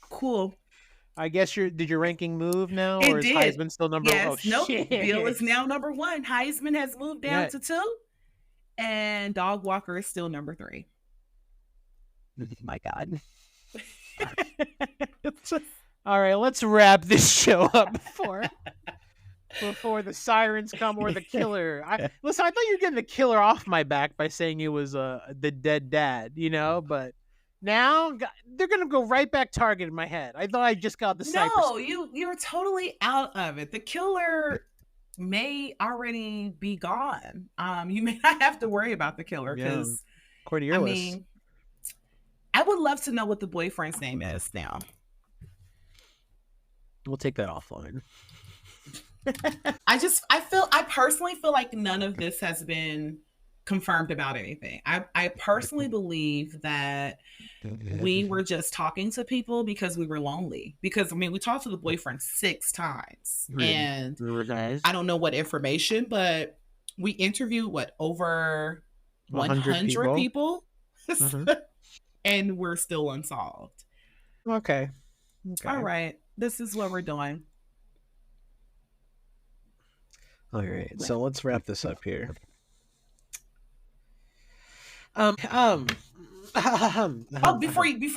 Cool. I guess did your ranking move now, It or is did. Heisman still number? Yes. Oh Nope. shit! Bill is now number 1. Heisman has moved down Yeah. to 2. And Dog Walker is still number 3. My God. It's just All right, let's wrap this show up before the sirens come or the killer. Listen. I thought you were getting the killer off my back by saying it was the dead dad. But now they're gonna go right back target in my head. I thought I just got the cypress. no, you're totally out of it. The killer may already be gone. You may not have to worry about the killer Yeah, because according to I your list. mean, I would love to know what the boyfriend's name is now. We'll take that offline. I personally feel like none of this has been confirmed about anything. I personally believe that we were just talking to people because we were lonely. Because I mean, we talked to the boyfriend 6 times, and I don't know what information, but we interviewed over 100 people, and we're still unsolved. Okay. All right, this is what we're doing. All right, so let's wrap this up here. Before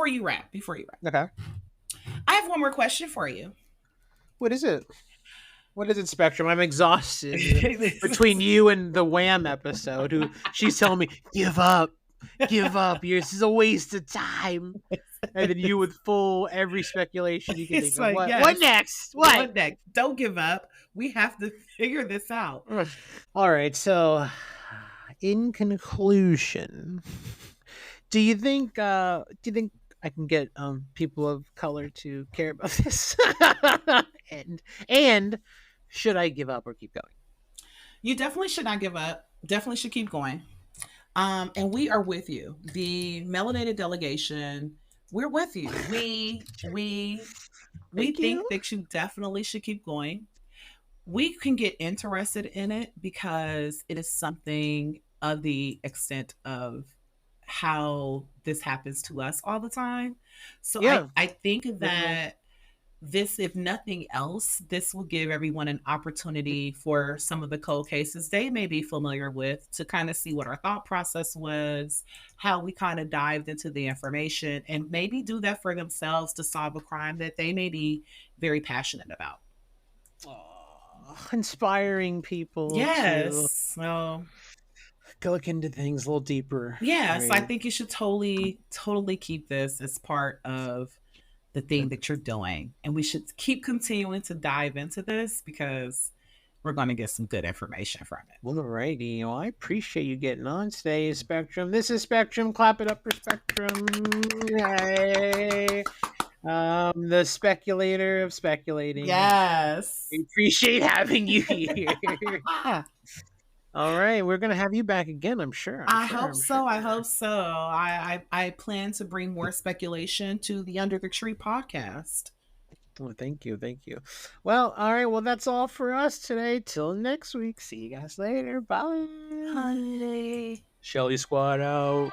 you wrap. Okay. I have one more question for you. What is it? What is it, Spectrum? I'm exhausted between you and the Wham episode. Who she's telling me, give up. This is a waste of time. And then you with every speculation you can think of. What next? What next? Don't give up. We have to figure this out. All right. So, in conclusion, do you think I can get people of color to care about this? and should I give up or keep going? You definitely should not give up. Definitely should keep going. And we are with you. The melanated delegation, we're with you. We think that you definitely should keep going. We can get interested in it because it is something of the extent of how this happens to us all the time. So yeah. I think that this, if nothing else, this will give everyone an opportunity for some of the cold cases they may be familiar with to kind of see what our thought process was, how we kind of dived into the information, and maybe do that for themselves to solve a crime that they may be very passionate about. Inspiring people. Yes. So go look into things a little deeper. Yes, right? I think you should totally keep this as part of the thing that you're doing. And we should keep continuing to dive into this because we're going to get some good information from it. Well, alrighty. Well, I appreciate you getting on today, Spectrum. This is Spectrum. Clap it up for Spectrum. Yay. The speculator of speculating. Yes. I appreciate having you here. All right, we're gonna have you back again, I'm sure. I hope so. I plan to bring more speculation to the Under the Tree podcast. Well, thank you. Well, all right. Well, that's all for us today. Till next week. See you guys later. Bye. Honey. Shellie Squad out.